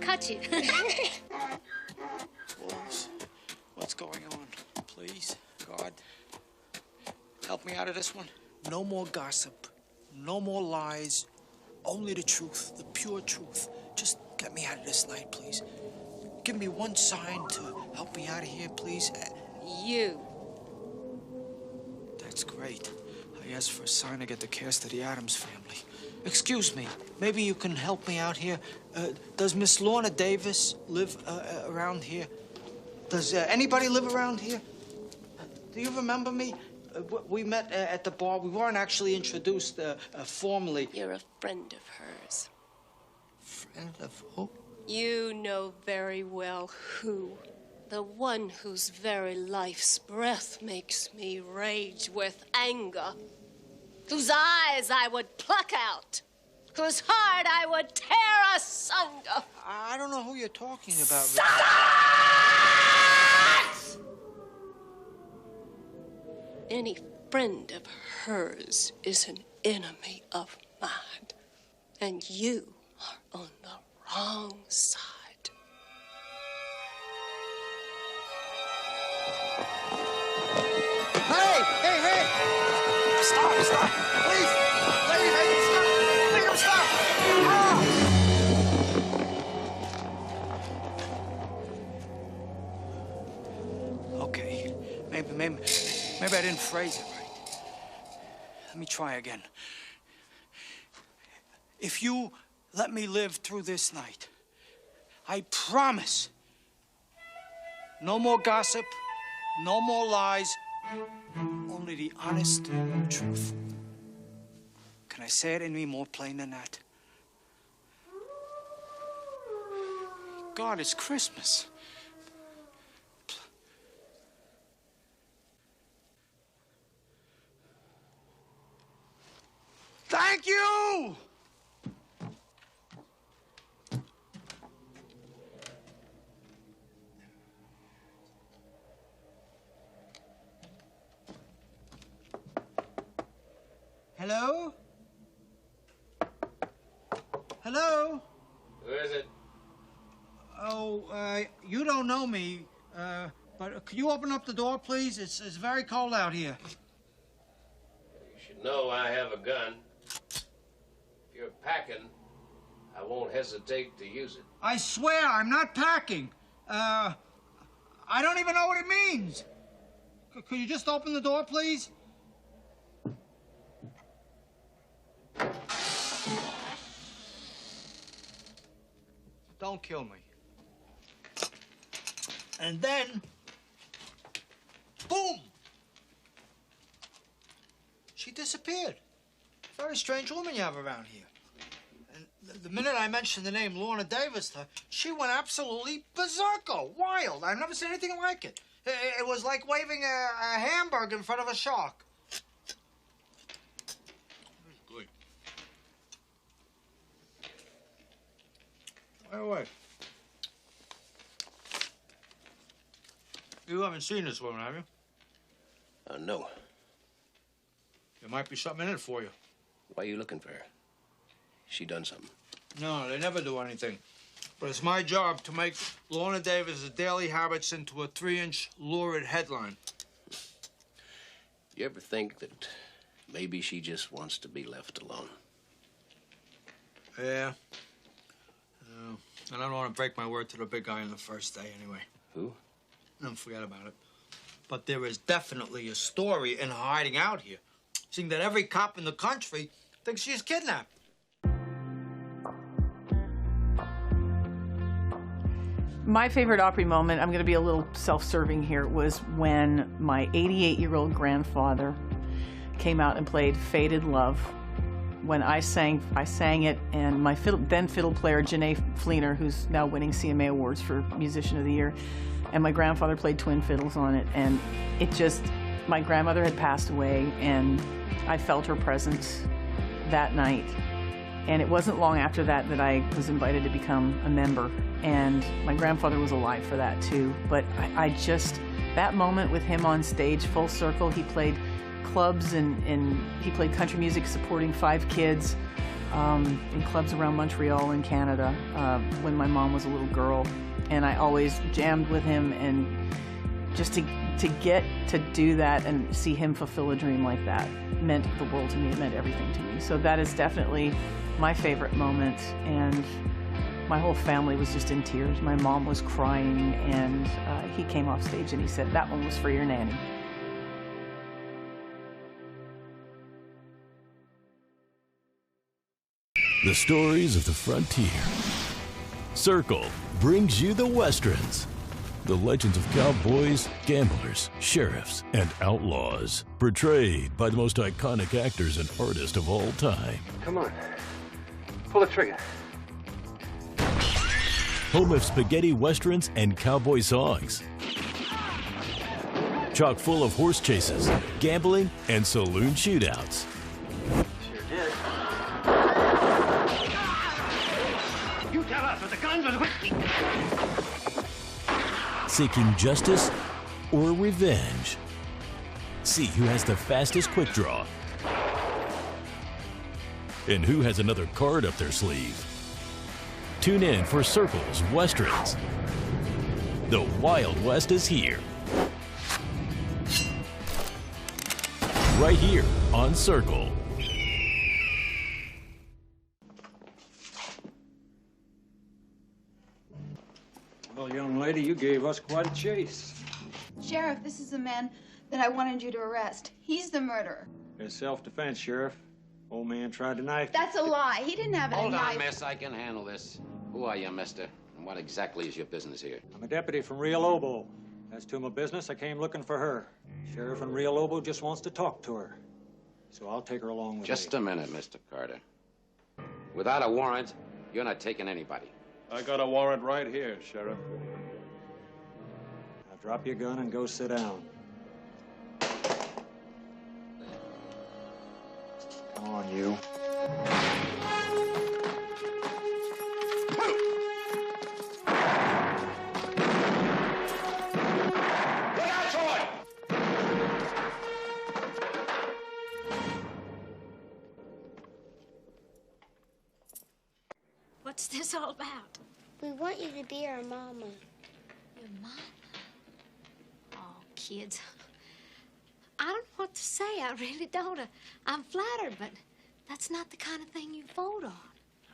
Cut you. Wolves, what's going on? Please, God, help me out of this one. No more gossip, no more lies, only the truth, the pure truth. Just get me out of this night, please. Give me one sign to help me out of here, please. You. That's great. I asked for a sign to get the cast of the Addams Family. Excuse me, maybe you can help me out here. Does Miss Lorna Davis live around here? Does anybody live around here? Do you remember me? We met at the bar. We weren't actually introduced formally. You're a friend of hers. Friend of who? You know very well who. The one whose very life's breath makes me rage with anger. Whose eyes I would pluck out. Whose heart I would tear asunder. I don't know who you're talking about. Any friend of hers is an enemy of mine. And you are on the wrong side. Hey! Hey, hey! Stop, stop! Please! Lady, make him stop! Make him stop! Ah! Okay. Maybe I didn't phrase it right. Let me try again. If you let me live through this night, I promise no more gossip, no more lies, only the honest truth. Can I say it any more plain than that? God, it's Christmas. Thank you! Hello? Hello? Who is it? Oh, you don't know me, but could you open up the door, please? It's very cold out here. You should know I have a gun. If you're packing, I won't hesitate to use it. I swear, I'm not packing. I don't even know what it means. Could you just open the door, please? Don't kill me. And then, boom! She disappeared. Very strange woman you have around here. And the minute I mentioned the name Lorna Davis to her, she went absolutely berserko, wild. I've never seen anything like it. It was like waving a hamburger in front of a shark. Good. By the way, you haven't seen this woman, have you? No. There might be something in it for you. Why are you looking for her? She done something? No, they never do anything. But it's my job to make Lorna Davis' daily habits into a 3-inch lurid headline. You ever think that maybe she just wants to be left alone? Yeah. And I don't want to break my word to the big guy on the first day anyway. Who? No, forget about it. But there is definitely a story in her hiding out here, seeing that every cop in the country thinks she's kidnapped. My favorite Opry moment, I'm going to be a little self-serving here, was when my 88-year-old grandfather came out and played Faded Love. When I sang it, and my then fiddle player, Janae Fleener, who's now winning CMA Awards for Musician of the Year, and my grandfather played twin fiddles on it, and it just, my grandmother had passed away, and I felt her presence that night. And it wasn't long after that that I was invited to become a member. And my grandfather was alive for that too. But I just, that moment with him on stage, full circle, he played clubs and he played country music supporting 5 kids in clubs around Montreal in Canada when my mom was a little girl. And I always jammed with him, and just to get to do that and see him fulfill a dream like that meant the world to me. It meant everything to me. So that is definitely my favorite moment, and my whole family was just in tears. My mom was crying, and he came off stage and he said, "That one was for your nanny." The stories of the frontier. Circle brings you the Westerns. The legends of cowboys, gamblers, sheriffs, and outlaws. Portrayed by the most iconic actors and artists of all time. Come on. Pull the trigger. Home of spaghetti westerns and cowboy songs. Chock full of horse chases, gambling, and saloon shootouts. Sure did. You tell us with the guns or the whiskey. Seeking justice or revenge. See who has the fastest quick draw. And who has another card up their sleeve. Tune in for Circle's Westerns. The Wild West is here. Right here on Circle. Well, young lady, you gave us quite a chase. Sheriff, this is the man that I wanted you to arrest. He's the murderer. It's self-defense, Sheriff. Old man tried to knife. That's a lie. He didn't have a Hold knife. on, miss. I can handle this. Who are you, mister? And what exactly is your business here? I'm a deputy from Rio Lobo. As to my business, I came looking for her. Sheriff in Rio Lobo just wants to talk to her. So I'll take her along with me. Just a minute, Mr. Carter. Without a warrant, you're not taking anybody. I got a warrant right here, Sheriff. Now drop your gun and go sit down. Come on, you. What's this all about? We want you to be our mama. Your mama? Oh, kids. I don't know what to say. I really don't. I'm flattered, but that's not the kind of thing you vote on.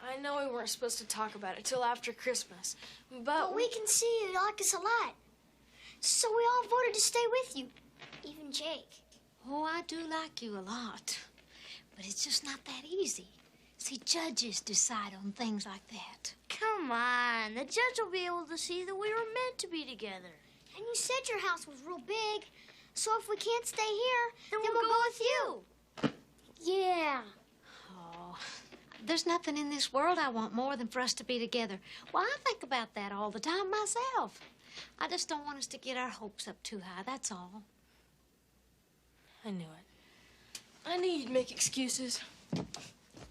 I know we weren't supposed to talk about it till after Christmas, but we can see you like us a lot. So we all voted to stay with you. Even Jake. Oh, I do like you a lot. But it's just not that easy. See, judges decide on things like that. Come on. The judge will be able to see that we were meant to be together. And you said your house was real big. So if we can't stay here, then we'll go with you. Yeah. Oh, there's nothing in this world I want more than for us to be together. Well, I think about that all the time myself. I just don't want us to get our hopes up too high, that's all. I knew it. I knew you'd make excuses.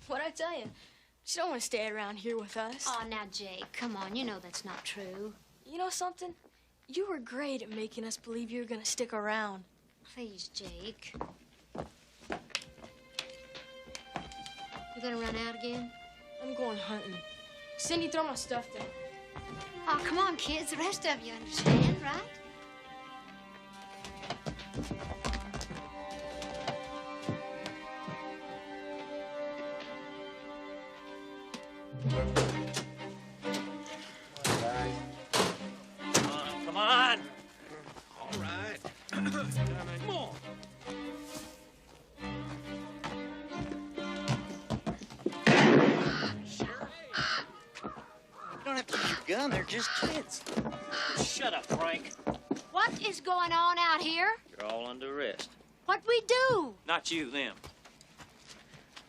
What'd I tell you? You don't want to stay around here with us. Oh, now, Jake, come on. You know that's not true. You know something? You were great at making us believe you were going to stick around. Please, Jake. You gonna run out again? I'm going hunting. Cindy, throw my stuff down. Oh, come on, kids. The rest of you understand, right? Come on. All right. Come on. You don't have to use your gun. They're just kids. Shut up, Frank. What is going on out here? You're all under arrest. What'd we do? Not you, them.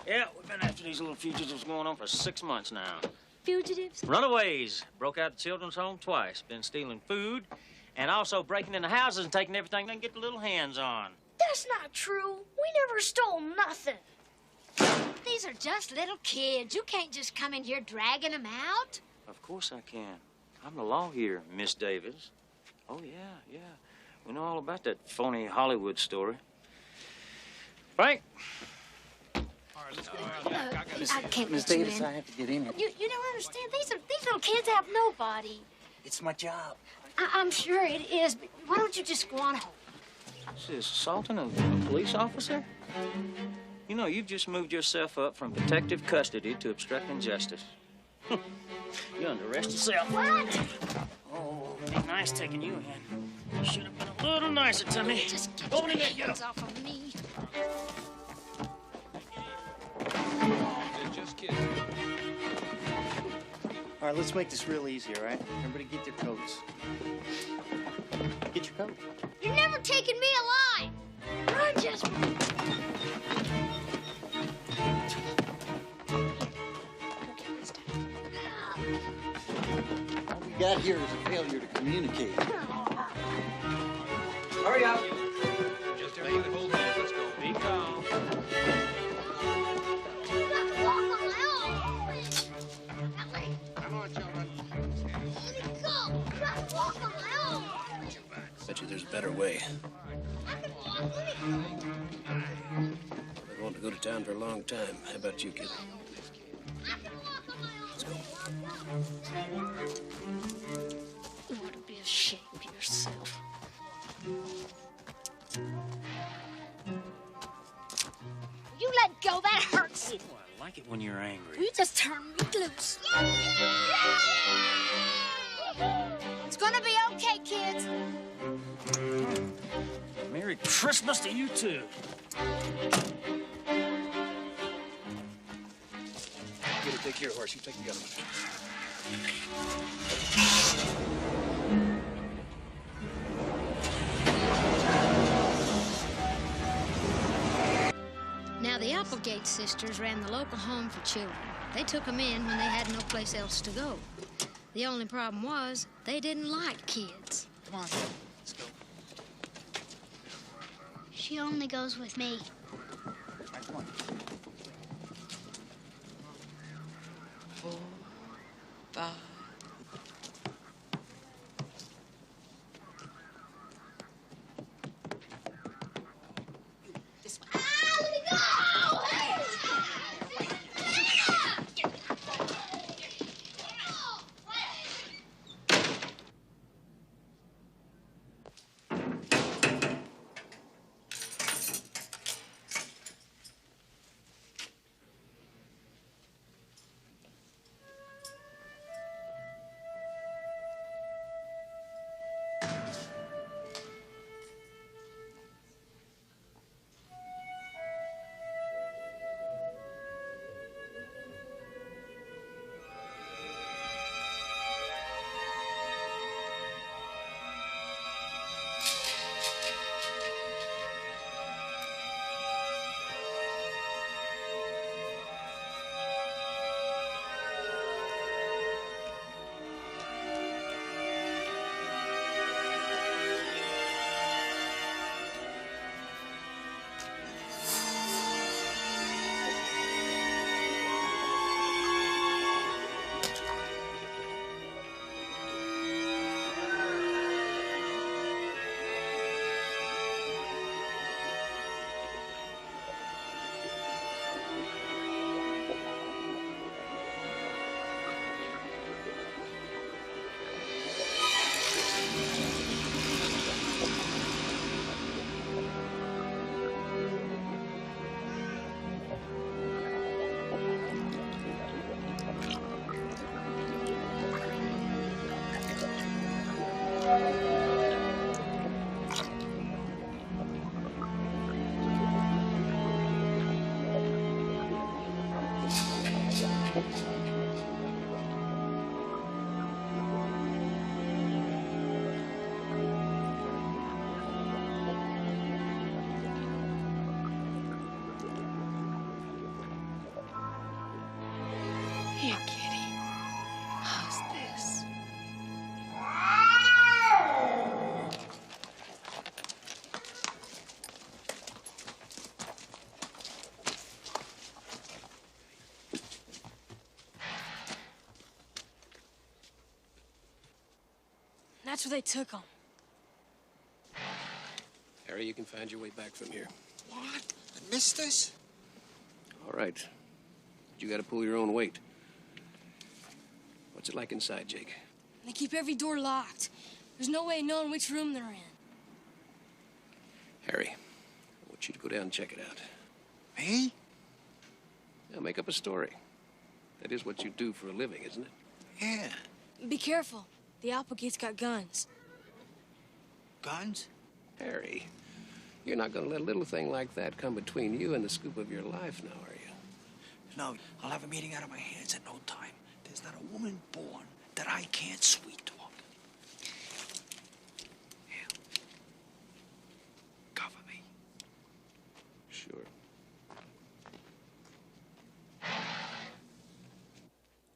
Yeah, we've been after these little fugitives going on for 6 months now. Fugitives? Runaways. Broke out the children's home twice. Been stealing food and also breaking into houses and taking everything they can get their little hands on. That's not true. We never stole nothing. These are just little kids. You can't just come in here dragging them out. Of course I can. I'm the law here, Miss Davis. Oh, yeah. We know all about that phony Hollywood story. Frank. I can't Miss let you Davis, in. I have to get in here. You don't understand. These little kids have nobody. It's my job. I'm sure it is, but why don't you just go on home? This is assaulting a police officer? You know, you've just moved yourself up from protective custody to obstructing justice. You're under arrest yourself. What? Oh, ain't nice taking you in. You should have been a little nicer to me. Just get Over your to you. hands off of me. They're just kids. All right, let's make this real easy, all right? Everybody get their coats. Get your coat. You're never taking me alive. Run, Jasper. All we got here is a failure to communicate. Hurry up. Just everybody hold hands. Let's go. Be calm. Come on, children. Bet you there's a better way. I want to go to town for a long time. How about you, kid? Let's go. You ought to be ashamed of yourself. You let go. That hurts. Oh, I like it when you're angry. You just turn me loose. It's gonna be okay, kids. Merry Christmas to you, too. Get to take care of horse. You take the other one. Now, the Applegate sisters ran the local home for children. They took them in when they had no place else to go. The only problem was they didn't like kids. Come on, let's go. She only goes with me. All right, come on. 4, 5. This way. Ah, let me go! Here, kitty. How's this? That's where they took him. Harry, you can find your way back from here. What? I missed this? All right. You got to pull your own weight. What's it like inside, Jake? They keep every door locked. There's no way of knowing which room they're in. Harry, I want you to go down and check it out. Me? Now, make up a story. That is what you do for a living, isn't it? Yeah. Be careful. The Applegate's got guns. Guns? Harry, you're not going to let a little thing like that come between you and the scoop of your life now, are you? No, I'll have a meeting out of my hands in no time. There's not a woman born that I can't sweet talk. Here. Cover me. Sure.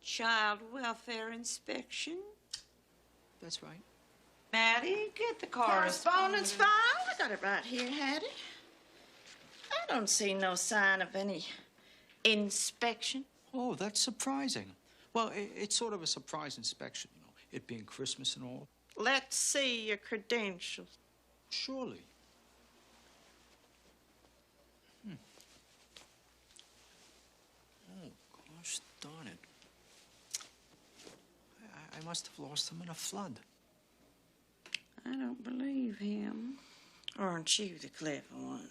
Child welfare inspection. That's right. Maddie, get the correspondence file. I got it right here, Hattie. I don't see no sign of any inspection. Oh, that's surprising. Well, it's sort of a surprise inspection, you know, it being Christmas and all. Let's see your credentials. Surely. Oh, gosh darn it. I must have lost them in a flood. I don't believe him. Aren't you the clever one?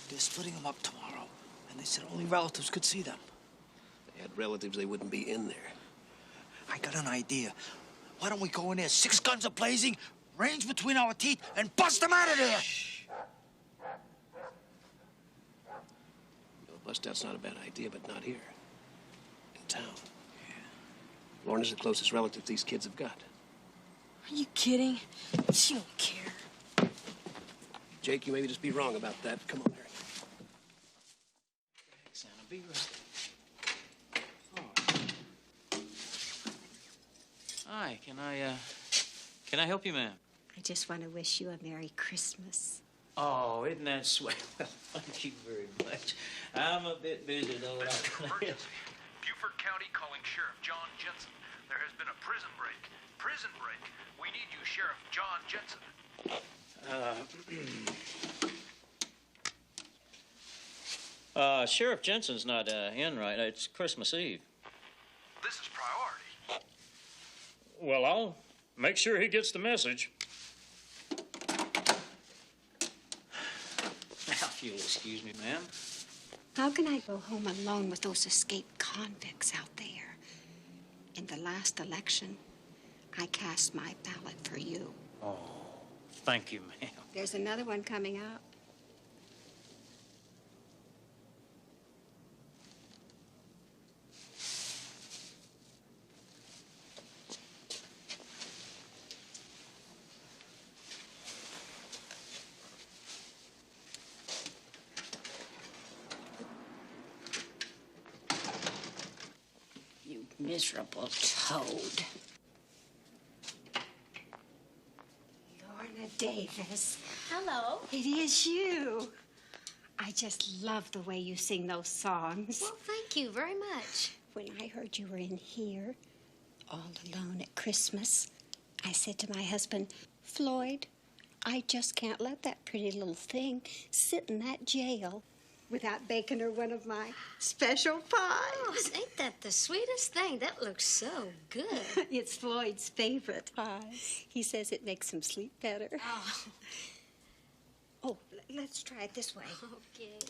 They're splitting them up tomorrow, and they said only relatives could see them. If they had relatives, they wouldn't be in there. I got an idea. Why don't we go in there, 6 guns are blazing, range between our teeth, and bust them out of there? Well, bust out's not a bad idea, but not here. In town. Yeah. Lorna's the closest relative these kids have got. Are you kidding? She don't care. Jake, you maybe just be wrong about that. Come on, Harry. Santa, be right. Hi, can I help you, ma'am? I just want to wish you a Merry Christmas. Oh, isn't that sweet? Thank you very much. I'm a bit busy, though. Emergency. Beaufort County calling Sheriff John Jensen. There has been a prison break. Prison break. We need you, Sheriff John Jensen. Sheriff Jensen's not in right now. It's Christmas Eve. This is priority. Well, I'll make sure he gets the message. Now, if you'll excuse me, ma'am. How can I go home alone with those escaped convicts out there? In the last election, I cast my ballot for you. Oh, thank you, ma'am. There's another one coming out. You miserable toad. Lorna Davis. Hello. It is you. I just love the way you sing those songs. Well, thank you very much. When I heard you were in here, all alone at Christmas, I said to my husband, Floyd, I just can't let that pretty little thing sit in that jail without baking her one of my special pies. Oh, ain't that the sweetest thing? That looks so good. It's Floyd's favorite pie. He says it makes him sleep better. Oh. Oh, let's try it this way. Okay.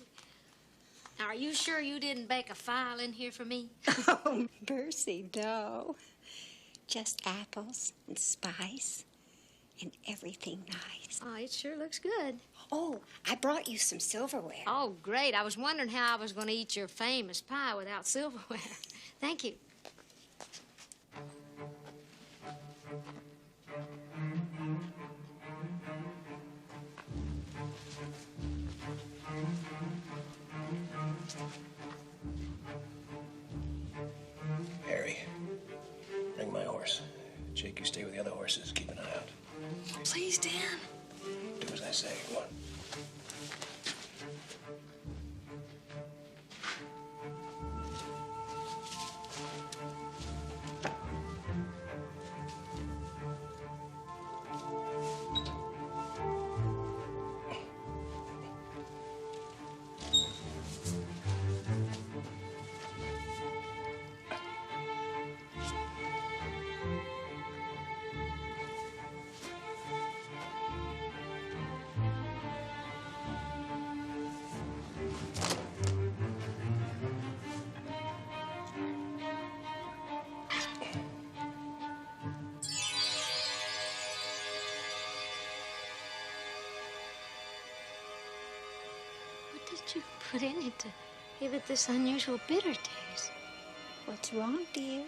Now, are you sure you didn't bake a file in here for me? Oh, mercy, no. Just apples and spice and everything nice. Oh, it sure looks good. Oh, I brought you some silverware. Oh, great. I was wondering how I was going to eat your famous pie without silverware. Thank you. Harry, bring my horse. Jake, you stay with the other horses. Keep an eye out. Please, Dan. Do as I say. Come on. What did you put in it to give it this unusual bitter taste? What's wrong, dear?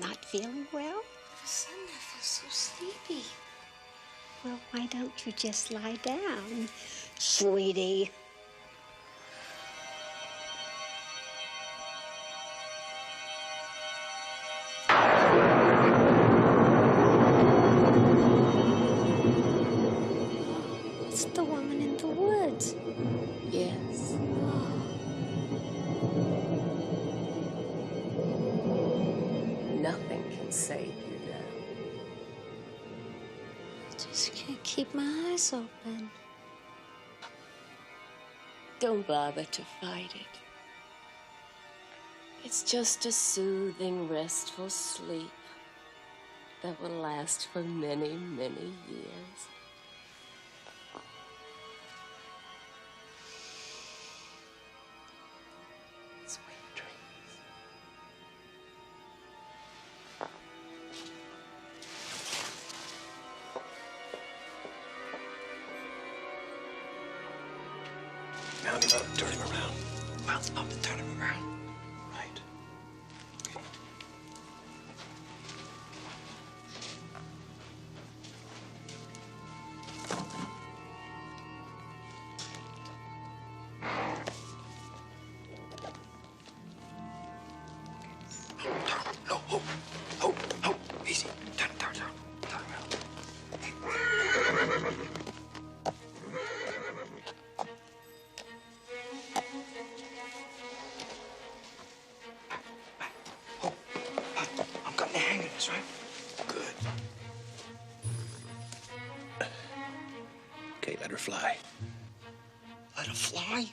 Not feeling well? All of a sudden, I feel so sleepy. Well, why don't you just lie down, sweetie? It's the woman in the woods. Yes. Nothing can save you now. I just can't keep my eyes open. Don't bother to fight it. It's just a soothing, restful sleep that will last for many, many years. Sweet dreams. Now I'm about to turn him around. Well, I'm gonna turn him around. Right. No, oh, easy. Turn around. I'm cutting the hang of this, right? Good. Okay, let her fly. Let her fly?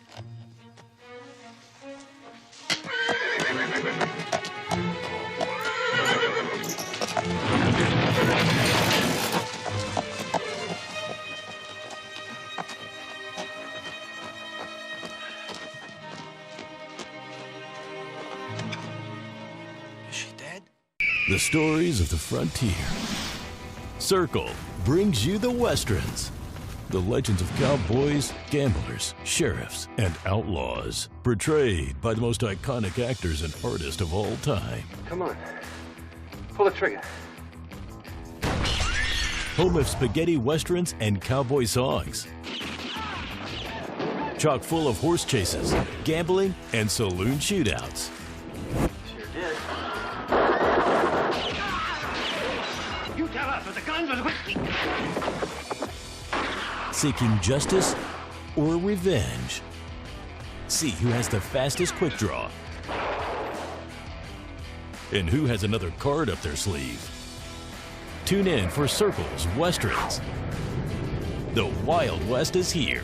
Is she dead? The stories of the frontier. Circle brings you the Westerns. The legends of cowboys, gamblers, sheriffs, and outlaws. Portrayed by the most iconic actors and artists of all time. Come on. Pull the trigger. Home of spaghetti westerns and cowboy songs. Chock full of horse chases, gambling, and saloon shootouts. Sure did. You tell us with the guns or the whiskey. Seeking justice or revenge. See who has the fastest quick draw. And who has another card up their sleeve. Tune in for Circle's Westerns. The Wild West is here.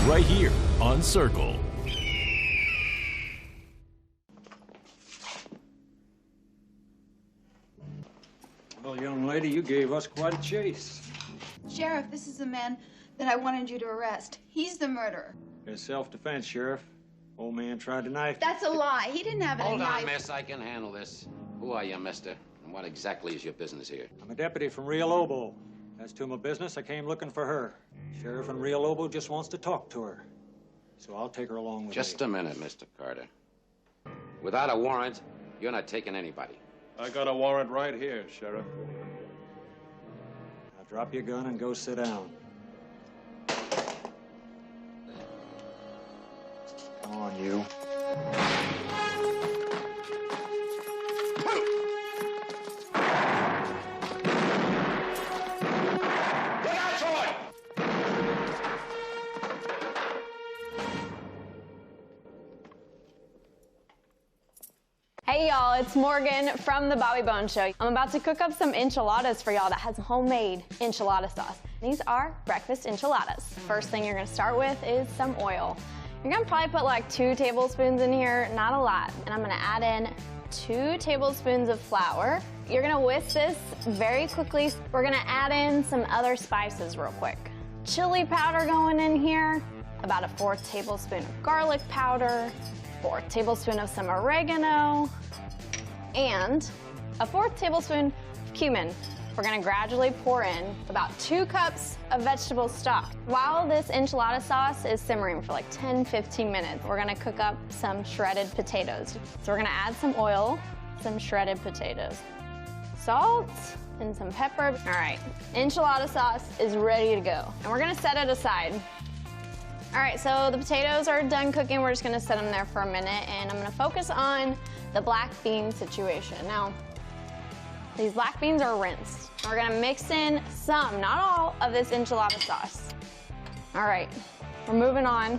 Right here on Circle. Well, young lady, you gave us quite a chase. Sheriff, this is a man that I wanted you to arrest. He's the murderer. It's self-defense, Sheriff. Old man tried to knife. That's a lie. He didn't have any Hold knife. on, miss. I can handle this. Who are you, mister? And what exactly is your business here? I'm a deputy from Rio Lobo. As to my business, I came looking for her. Sheriff in Rio Lobo just wants to talk to her. So I'll take her along with me. Just a minute, Mr. Carter. Without a warrant, you're not taking anybody. I got a warrant right here, Sheriff. Now drop your gun and go sit down. Come on, you. Hey y'all, it's Morgan from the Bobby Bones Show. I'm about to cook up some enchiladas for y'all that has homemade enchilada sauce. These are breakfast enchiladas. First thing you're gonna start with is some oil. You're gonna probably put like 2 tablespoons in here, not a lot. And I'm gonna add in 2 tablespoons of flour. You're gonna whisk this very quickly. We're gonna add in some other spices real quick. Chili powder going in here, about a 4th tablespoon of garlic powder, 4th tablespoon of some oregano, and a 4th tablespoon of cumin. We're gonna gradually pour in about 2 cups of vegetable stock. While this enchilada sauce is simmering for like 10-15 minutes, we're gonna cook up some shredded potatoes. So we're gonna add some oil, some shredded potatoes, salt, and some pepper. All right, enchilada sauce is ready to go. And we're gonna set it aside. All right, so the potatoes are done cooking. We're just gonna set them there for a minute, and I'm gonna focus on the black bean situation. Now, these black beans are rinsed. We're gonna mix in some, not all, of this enchilada sauce. All right, we're moving on.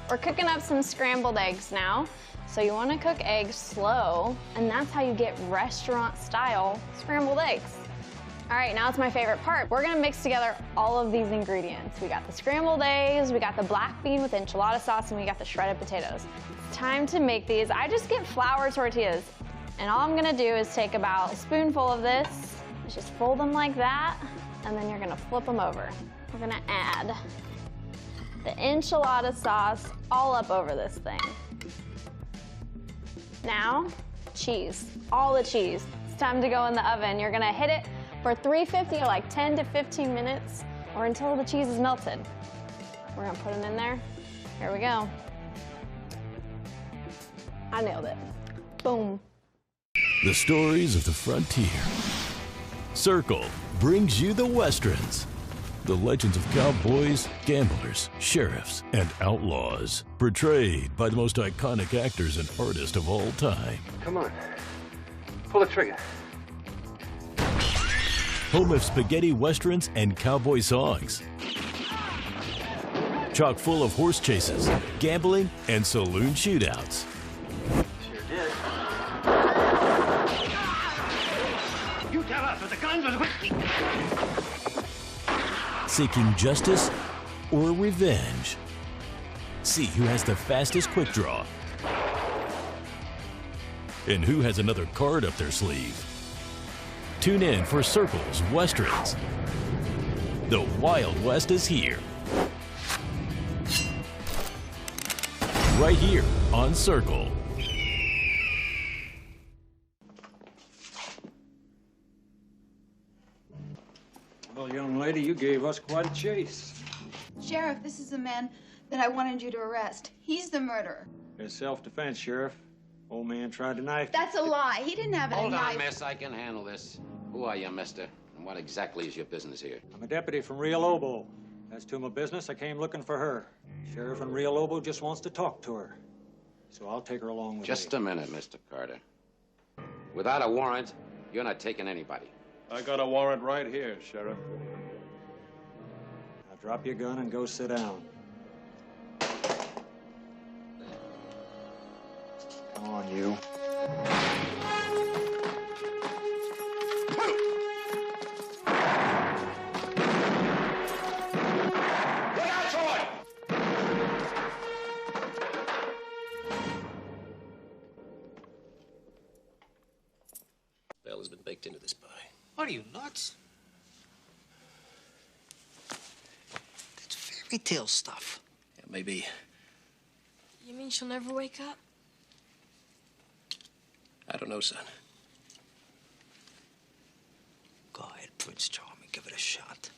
We're cooking up some scrambled eggs now. So you wanna cook eggs slow, and that's how you get restaurant-style scrambled eggs. All right, now it's my favorite part. We're gonna mix together all of these ingredients. We got the scrambled eggs, we got the black bean with enchilada sauce, and we got the shredded potatoes. It's time to make these. I just get flour tortillas, and all I'm gonna do is take about a spoonful of this, just fold them like that, and then you're gonna flip them over. We're gonna add the enchilada sauce all up over this thing. Now, cheese, all the cheese. It's time to go in the oven. You're gonna hit it for 350 or like 10 to 15 minutes or until the cheese is melted. We're gonna put it in there. Here we go. I nailed it. Boom. The stories of the frontier. Circle brings you the Westerns. The legends of cowboys, gamblers, sheriffs, and outlaws. Portrayed by the most iconic actors and artists of all time. Come on. Pull the trigger. Home of spaghetti westerns and cowboy songs. Chock full of horse chases, gambling, and saloon shootouts. Sure did. You tell us what the guns or the whiskey. Seeking justice or revenge. See who has the fastest quick draw. And who has another card up their sleeve. Tune in for Circle's Westerns. The Wild West is here. Right here on Circle. Well, young lady, you gave us quite a chase. Sheriff, this is the man that I wanted you to arrest. He's the murderer. It's self-defense, Sheriff. Old man tried to knife. That's a lie. He didn't have any Hold knife. on, miss. I can handle this. Who are you, mister? And what exactly is your business here? I'm a deputy from Rio Lobo. As to my business, I came looking for her. Sheriff in Rio Lobo just wants to talk to her. So I'll take her along with me. Just a minute, Mr. Carter. Without a warrant, you're not taking anybody. I got a warrant right here, Sheriff. Now drop your gun and go sit down. Come on, you. Bell has been baked into this pie. What are you, nuts? That's fairy tale stuff. Yeah, maybe. You mean she'll never wake up? I don't know, son. Go ahead, Prince Charming. Give it a shot.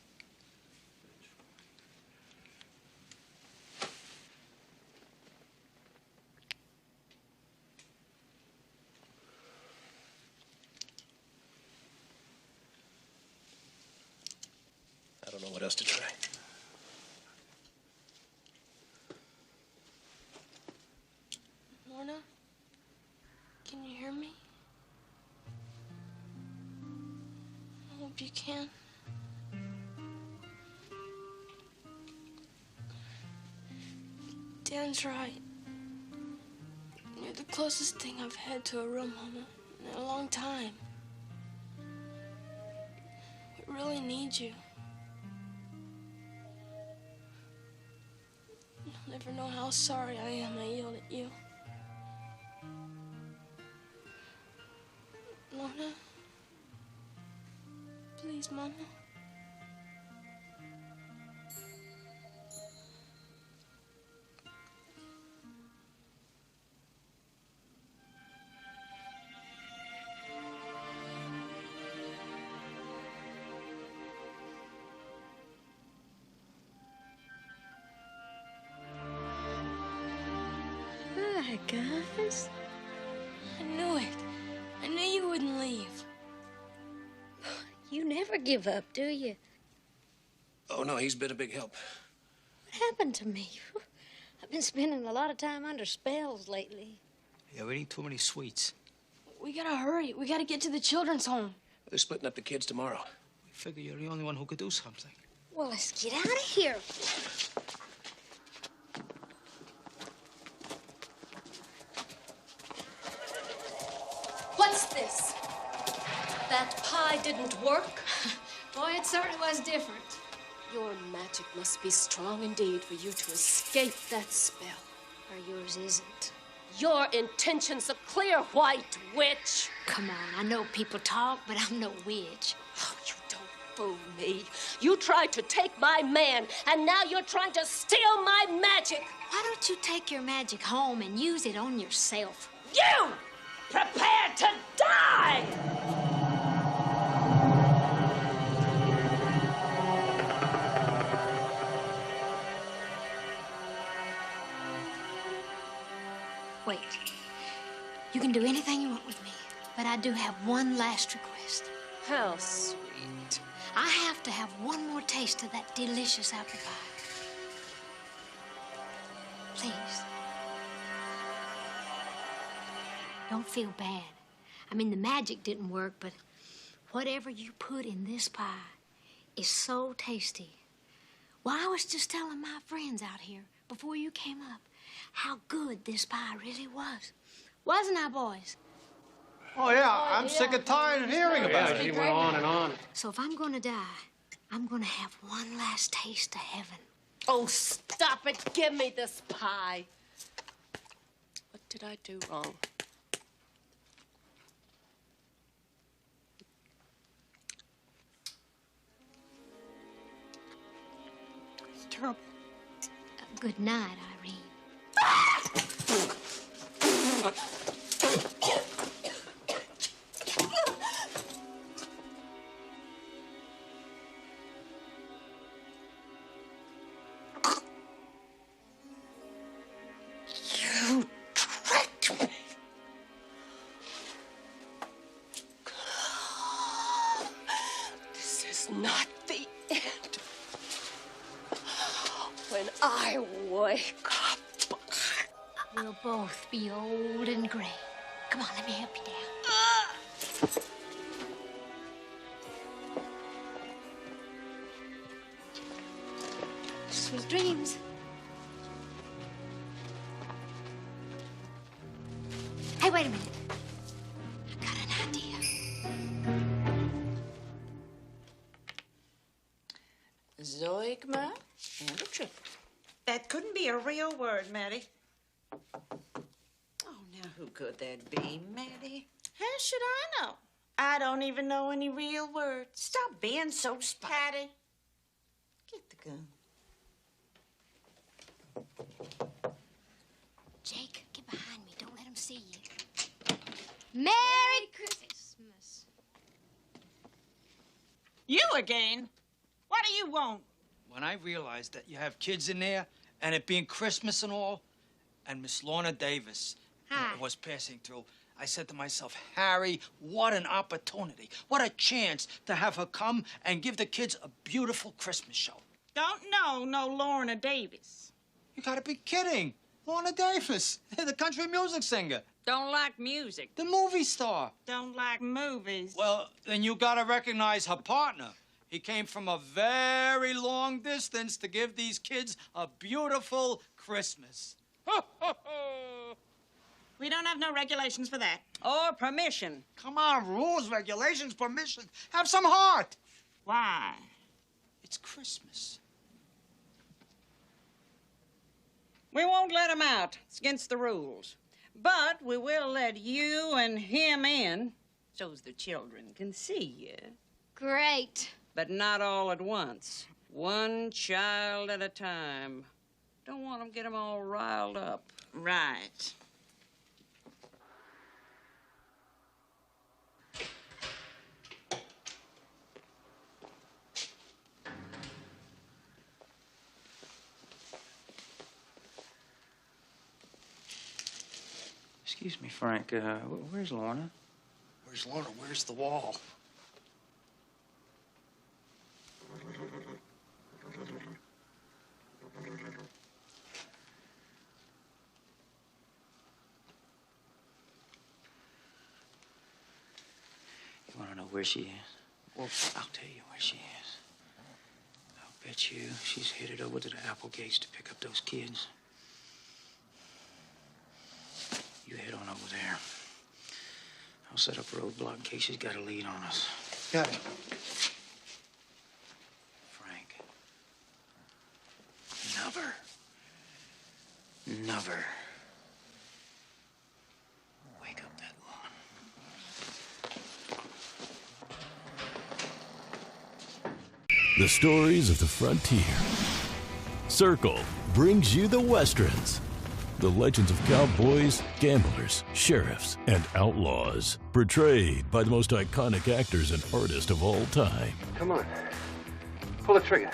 I don't know what else to try. Lorna? Can you hear me? I hope you can. Dan's right. You're the closest thing I've had to a real mama in a long time. We really need you. You'll never know how sorry I am I yelled at you. Lorna? Please, Mama. Hi, guys. I knew it. I knew you wouldn't leave. You never give up, do you? Oh, no, he's been a big help. What happened to me? I've been spending a lot of time under spells lately. Yeah, we eat too many sweets. We gotta hurry. We gotta get to the children's home. They're splitting up the kids tomorrow. We figure you're the only one who could do something. Well, let's get out of here. What's this? That pie didn't work? Boy, it certainly was different. Your magic must be strong indeed for you to escape that spell. Or yours isn't. Your intention's a clear white witch. Come on, I know people talk, but I'm no witch. Oh, you don't fool me. You tried to take my man, and now you're trying to steal my magic. Why don't you take your magic home and use it on yourself? You! Prepare to die! Wait. You can do anything you want with me, but I do have one last request. How sweet. I have to have one more taste of that delicious apple pie. Please. Don't feel bad. I mean, the magic didn't work, but whatever you put in this pie is so tasty. Well, I was just telling my friends out here before you came up how good this pie really was. Wasn't I, boys? Oh, yeah. I'm sick and tired of hearing about it. She went on and on. So if I'm gonna die, I'm gonna have one last taste of heaven. Oh, stop it. Give me this pie. What did I do wrong? It's terrible. Good night, Irene. You tricked me. This is not the end. When I wake up, We'll both be old and gray. Come on, let me help you down. Sweet dreams. Hey, wait a minute. I got an idea. Zoigma and a triple. That couldn't be a real word, Maddie. Oh, now who could that be, Maddie? How should I know? I don't even know any real words. Stop being so spotty. Get the gun. Merry Christmas. You again? What do you want? When I realized that you have kids in there, and it being Christmas and all, and Miss Lorna Davis was passing through, I said to myself, Harry, what an opportunity. What a chance to have her come and give the kids a beautiful Christmas show. Don't know no Lorna Davis. You gotta be kidding. Lorna Davis, the country music singer. Don't like music. The movie star. Don't like movies. Well, then you gotta recognize her partner. He came from a very long distance to give these kids a beautiful Christmas. We don't have no regulations for that. Or permission. Come on, rules, regulations, permission. Have some heart. Why? It's Christmas. We won't let him out. It's against the rules. But we will let you and him in so's the children can see you. Great. But not all at once. One child at a time. Don't want them to get them all riled up. Right. Excuse me, Frank. Where's Lorna? Where's Lorna? Where's the wall? You want to know where she is? Well, I'll tell you where she is. I'll bet you she's headed over to the Applegates to pick up those kids. You head on over there. I'll set up a roadblock in case she's got a lead on us. Got it. Frank. Never wake up that woman. The stories of the frontier. Circle brings you the Westerns. The legends of cowboys, gamblers, sheriffs, and outlaws. Portrayed by the most iconic actors and artists of all time. Come on. Pull the trigger.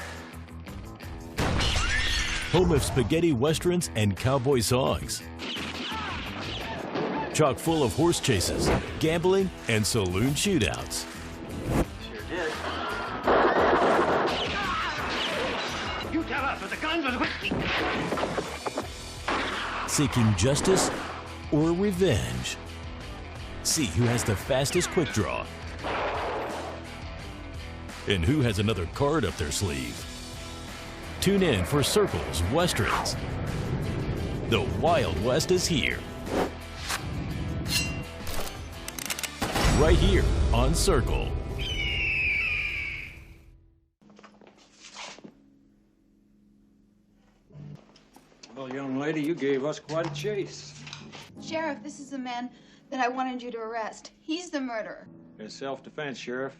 Home of spaghetti westerns and cowboy songs. Chock full of horse chases, gambling, and saloon shootouts. Sure did. You tell us, with the guns or the whiskey? Seeking justice or revenge. See who has the fastest quick draw. And who has another card up their sleeve. Tune in for Circle's Westerns. The Wild West is here. Right here on Circle. Well, young lady, you gave us quite a chase. Sheriff, this is the man that I wanted you to arrest. He's the murderer. It's self-defense, Sheriff.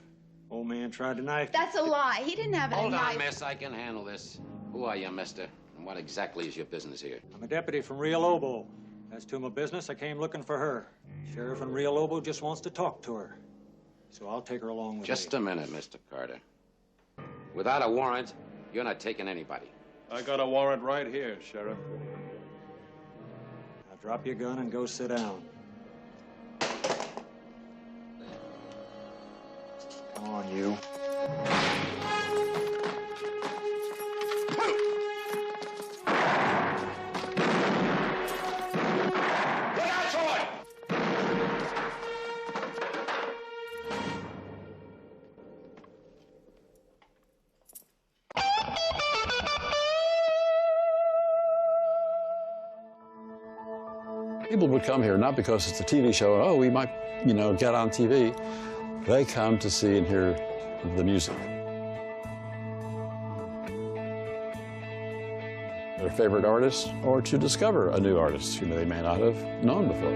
Old man tried to knife. That's a lie. He didn't have a Hold knife. on, miss. I can handle this. Who are you, mister? And what exactly is your business here? I'm a deputy from Rio Lobo. As to my business, I came looking for her. Sheriff in Rio Lobo just wants to talk to her. So I'll take her along with me. Just a minute, Mr. Carter. Without a warrant, you're not taking anybody. I got a warrant right here, Sheriff. Now drop your gun and go sit down. Come on, you. People would come here not because it's a TV show, oh, we might, get on TV. They come to see and hear the music. Their favorite artist, or to discover a new artist who they may not have known before.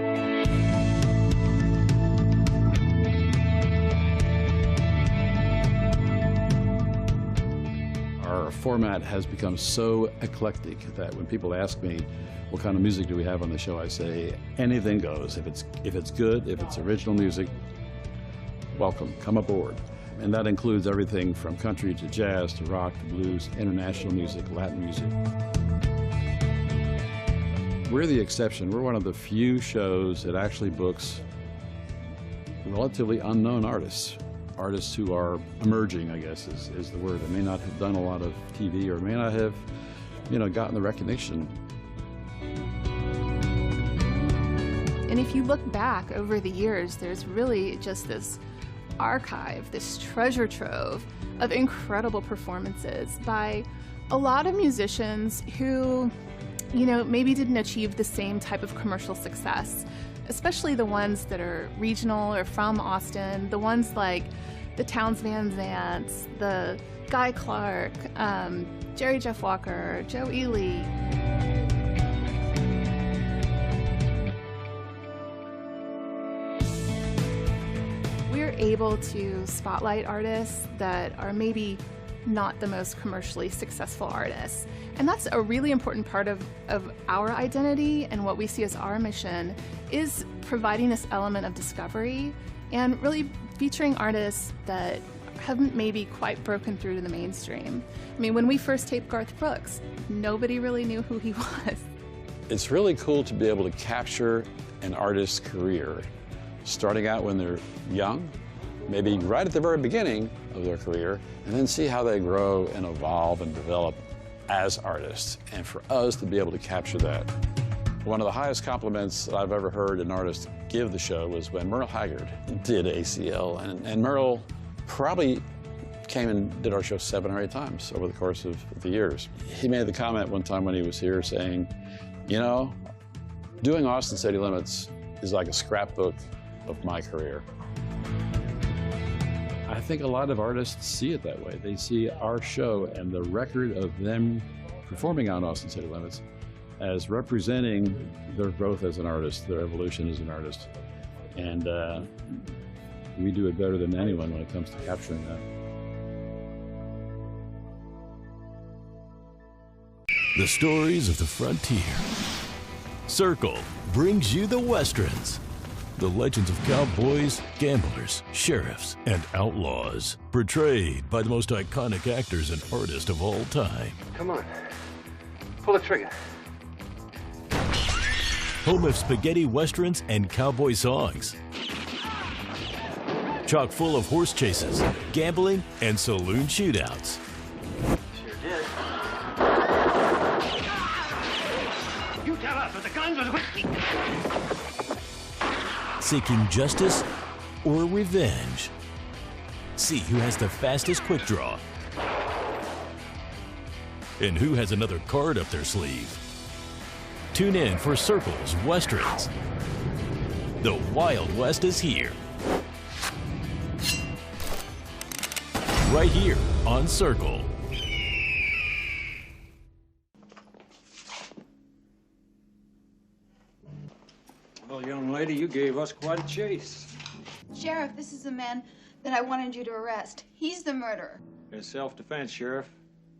Our format has become so eclectic that when people ask me what kind of music do we have on the show, I say anything goes. If it's good, if it's original music, welcome, come aboard. And that includes everything from country to jazz to rock to blues, international music, Latin music. We're the exception. We're one of the few shows that actually books relatively unknown artists. Artists who are emerging, I guess, is the word. They may not have done a lot of TV or may not have, gotten the recognition. And if you look back over the years, there's really just this archive, this treasure trove of incredible performances by a lot of musicians who, maybe didn't achieve the same type of commercial success, especially the ones that are regional or from Austin, the ones like the Townes Van Zants, the Guy Clark, Jerry Jeff Walker, Joe Ely. We're able to spotlight artists that are maybe not the most commercially successful artists. And that's a really important part of our identity, and what we see as our mission is providing this element of discovery and really featuring artists that haven't maybe quite broken through to the mainstream. I mean, when we first taped Garth Brooks, nobody really knew who he was. It's really cool to be able to capture an artist's career, starting out when they're young, maybe right at the very beginning of their career, and then see how they grow and evolve and develop as artists. And for us to be able to capture that. One of the highest compliments that I've ever heard an artist give the show was when Merle Haggard did ACL. And Merle probably came and did our show 7 or 8 times over the course of the years. He made the comment one time when he was here saying, doing Austin City Limits is like a scrapbook of my career. I think a lot of artists see it that way. They see our show and the record of them performing on Austin City Limits as representing their growth as an artist, their evolution as an artist. And we do it better than anyone when it comes to capturing that. The stories of the frontier. Circle brings you the Westerns. The legends of cowboys, gamblers, sheriffs, and outlaws, portrayed by the most iconic actors and artists of all time. Come on. Pull the trigger. Home of spaghetti westerns and cowboy songs. Chock full of horse chases, gambling, and saloon shootouts. Sure did. You tell us what the guns was whiskey. Seeking justice or revenge. See who has the fastest quick draw. And who has another card up their sleeve. Tune in for Circle's Westerns. The Wild West is here. Right here on Circle. Well, young lady, you gave us quite a chase. Sheriff, this is the man that I wanted you to arrest. He's the murderer. It's self-defense, Sheriff.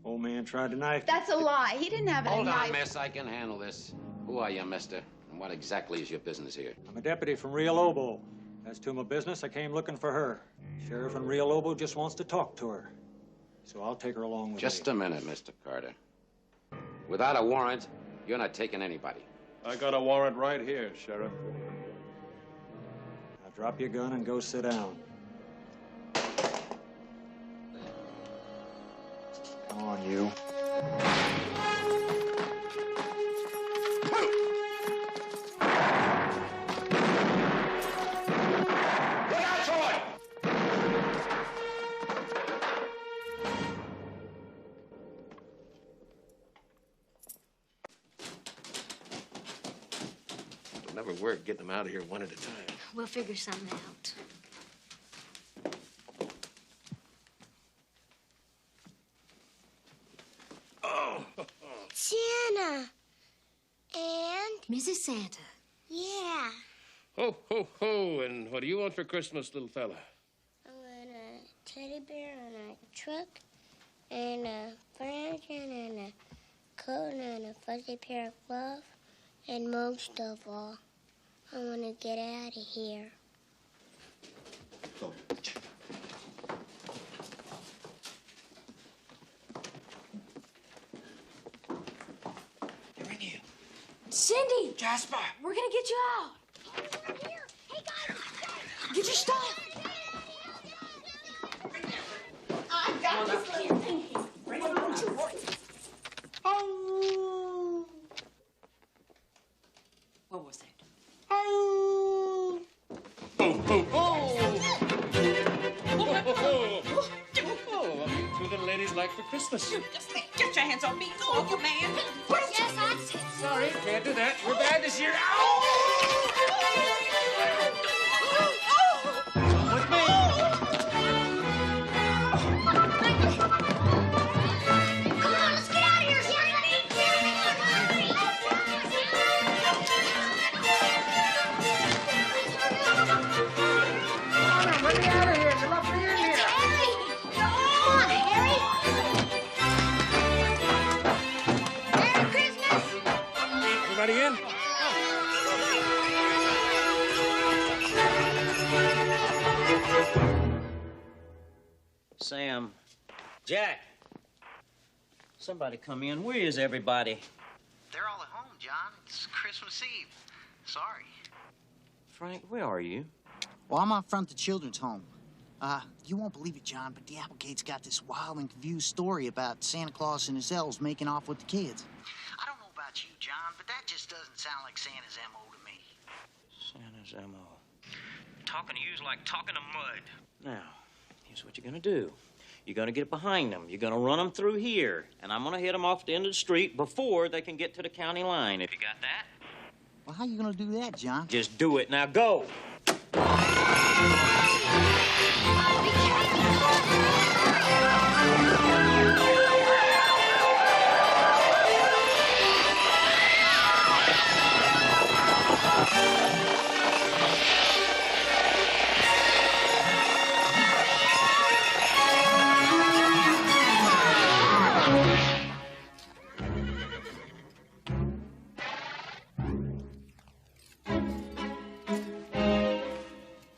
Old man tried to knife you. That's a lie. He didn't have a Hold knife. on, miss. I can handle this. Who are you, mister? And what exactly is your business here? I'm a deputy from Rio Lobo. As to my business, I came looking for her. Sheriff in Rio Lobo just wants to talk to her. So I'll take her along with me. Just a minute, Mr. Carter. Without a warrant, you're not taking anybody. I got a warrant right here, Sheriff. Now drop your gun and go sit down. Come on, you. It'll never work getting them out of here one at a time. We'll figure something out. Oh. Santa. And? Mrs. Santa. Yeah. Ho, ho, ho. And what do you want for Christmas, little fella? I want a teddy bear and a truck and a fringe and a coat and a fuzzy pair of gloves. And most of all, I want to get out of here. Go. You're in here. Cindy! Jasper! We're gonna get you out. Get your stuff. I got this little thing. Bring it on. Oh. What was that? Oh. Two little ladies like for Christmas. Get your hands on me. Go off, man. Yes, I said. Sorry, can't do that. We're bad this year. With me. Come on, let's get out of here, Let me out of here. You're up in here. Come on, Harry. Merry Christmas. Everybody in? Sam. Jack. Somebody come in. Where is everybody? They're all at home, John. It's Christmas Eve. Sorry. Frank, where are you? Well, I'm out front of the children's home. You won't believe it, John, but the Applegate's got this wild and confused story about Santa Claus and his elves making off with the kids. I don't know about you, John, but that just doesn't sound like Santa's M.O. to me. Santa's M.O. Talking to you's like talking to mud. Now, here's what you're gonna do. You're gonna get behind them. You're gonna run them through here, and I'm gonna hit them off the end of the street before they can get to the county line. If you got that? Well, how you gonna do that, John? Just do it. Now go.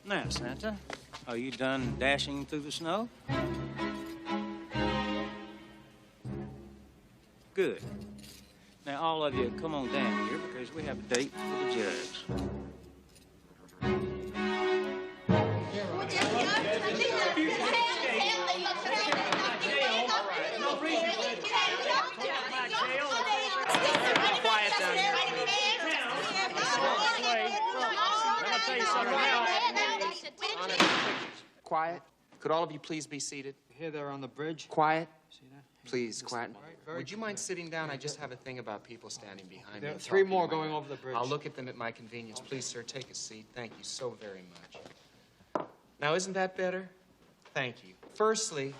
Now, Santa, are you done dashing through the snow? Good. Now, all of you, come on down here because we have a date with the judge. Quiet down here. Let me tell you something now. Quiet. Could all of you please be seated? Here they're on the bridge. Quiet. See that? Please, quiet. Very Would you mind sitting down? I just have a thing about people standing behind me. There are and three talking more to my- going over the bridge. I'll look at them at my convenience. Please, sir, take a seat. Thank you so very much. Now, isn't that better? Thank you. Firstly,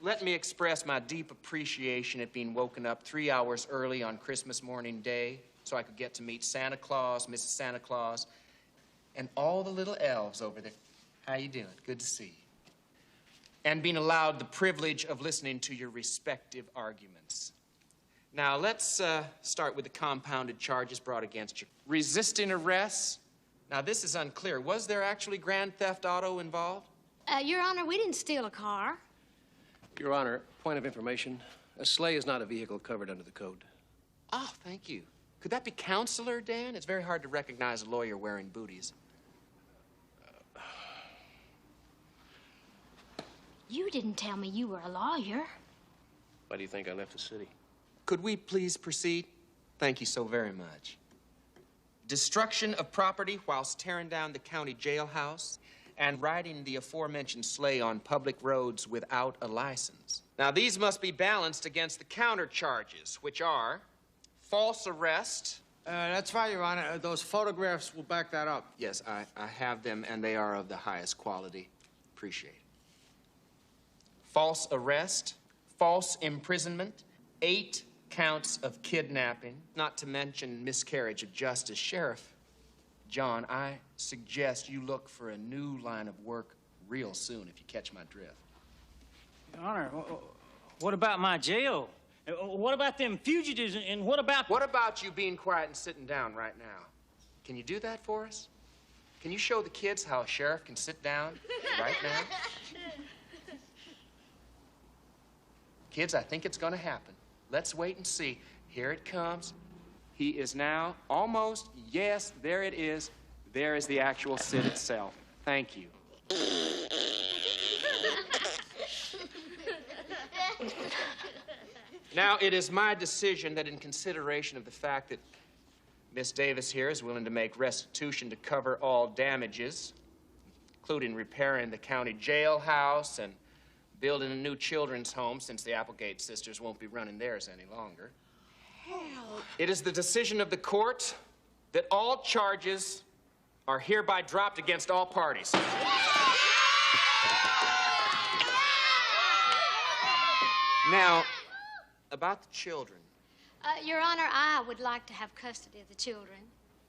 let me express my deep appreciation at being woken up 3 hours early on Christmas morning day so I could get to meet Santa Claus, Mrs. Santa Claus, and all the little elves over there. How you doing? Good to see you. And being allowed the privilege of listening to your respective arguments. Now, let's start with the compounded charges brought against you. Resisting arrest. Now, this is unclear. Was there actually grand theft auto involved? Your Honor, we didn't steal a car. Your Honor, point of information. A sleigh is not a vehicle covered under the code. Oh, thank you. Could that be Counselor Dan? It's very hard to recognize a lawyer wearing booties. You didn't tell me you were a lawyer. Why do you think I left the city? Could we please proceed? Thank you so very much. Destruction of property whilst tearing down the county jailhouse and riding the aforementioned sleigh on public roads without a license. Now, these must be balanced against the counter charges, which are false arrest. That's right, Your Honor. Those photographs will back that up. Yes, I have them, and they are of the highest quality. Appreciate it. False arrest, false imprisonment, 8 counts of kidnapping, not to mention miscarriage of justice. Sheriff John, I suggest you look for a new line of work real soon, if you catch my drift. Your Honor, What about my jail? What about them fugitives, and what about... What about you being quiet and sitting down right now? Can you do that for us? Can you show the kids how a sheriff can sit down right now? Kids, I think it's gonna happen. Let's wait and see. Here it comes. He is now almost, yes, there it is. There is the actual sit itself. Thank you. Now, it is my decision that in consideration of the fact that Miss Davis here is willing to make restitution to cover all damages, including repairing the county jailhouse and building a new children's home since the Applegate sisters won't be running theirs any longer. Hell. It is the decision of the court that all charges are hereby dropped against all parties. Now, about the children. Your Honor, I would like to have custody of the children.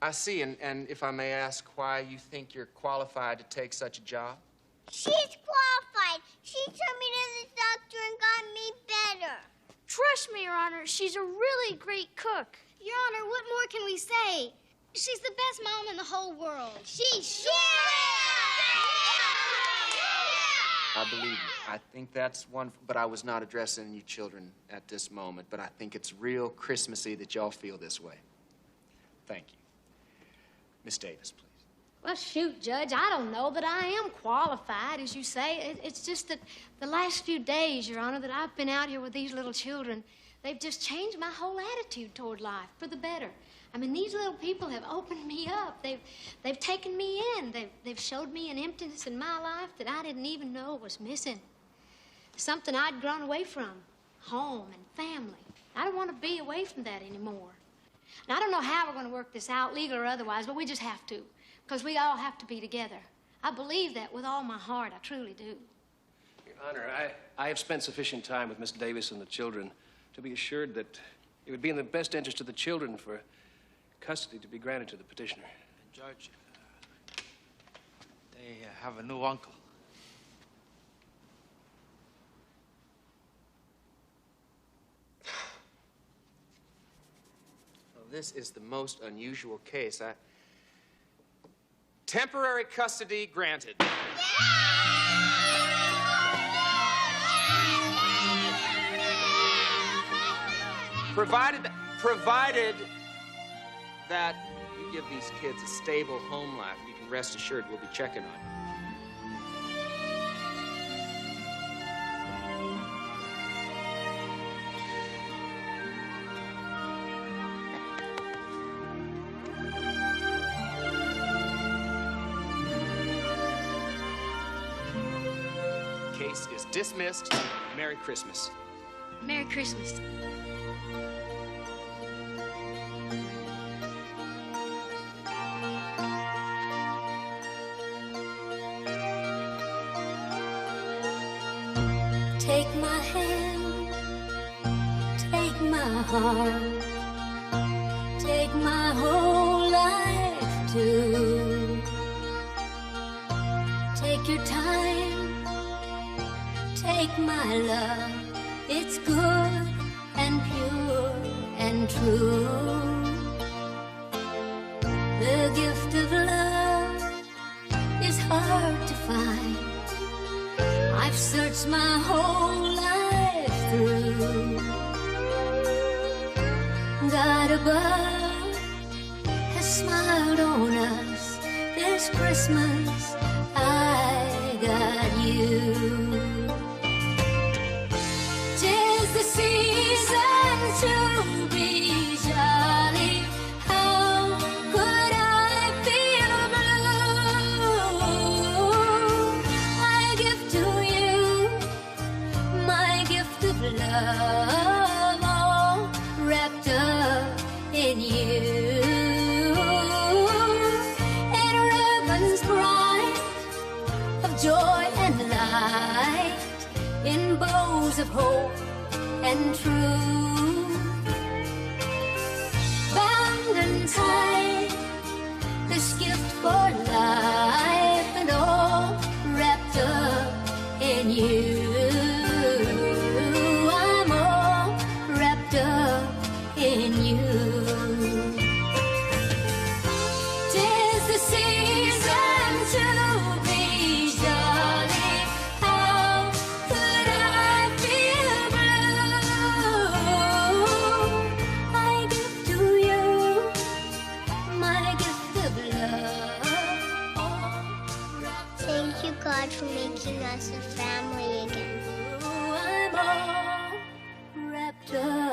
I see, and if I may ask why you think you're qualified to take such a job? She's qualified. She took me to the doctor and got me better. Trust me, Your Honor, she's a really great cook. Your Honor, what more can we say? She's the best mom in the whole world. She's I believe you. I think that's one, but I was not addressing you children at this moment, but I think it's real Christmassy that y'all feel this way. Thank you. Miss Davis, please. Well, shoot, Judge, I don't know that I am qualified, as you say. It's just that the last few days, Your Honor, that I've been out here with these little children, they've just changed my whole attitude toward life for the better. I mean, these little people have opened me up. They've taken me in. They've showed me an emptiness in my life that I didn't even know was missing. Something I'd grown away from, home and family. I don't want to be away from that anymore. And I don't know how we're going to work this out, legal or otherwise, but we just have to, because we all have to be together. I believe that with all my heart. I truly do. Your Honor, I have spent sufficient time with Miss Davis and the children to be assured that it would be in the best interest of the children for custody to be granted to the petitioner. Judge, they have a new uncle. Well, this is the most unusual case. Temporary custody granted. Provided that you give these kids a stable home life, you can rest assured we'll be checking on you. Case is dismissed. Merry Christmas. Merry Christmas. Take my hand, take my heart, take my whole life too. Take your time, take my love, it's good and pure and true. The gift of love is hard to find. I've searched my whole life through. God above has smiled on us this Christmas. I got you. 'Tis the season to be jolly. How could I feel blue? I give to you my gift of love, all wrapped up in you. In ribbons bright of joy and light, in bows of hope and truth, bound and tied, this gift for life, and all wrapped up in you. for making us a family again. I'm all wrapped up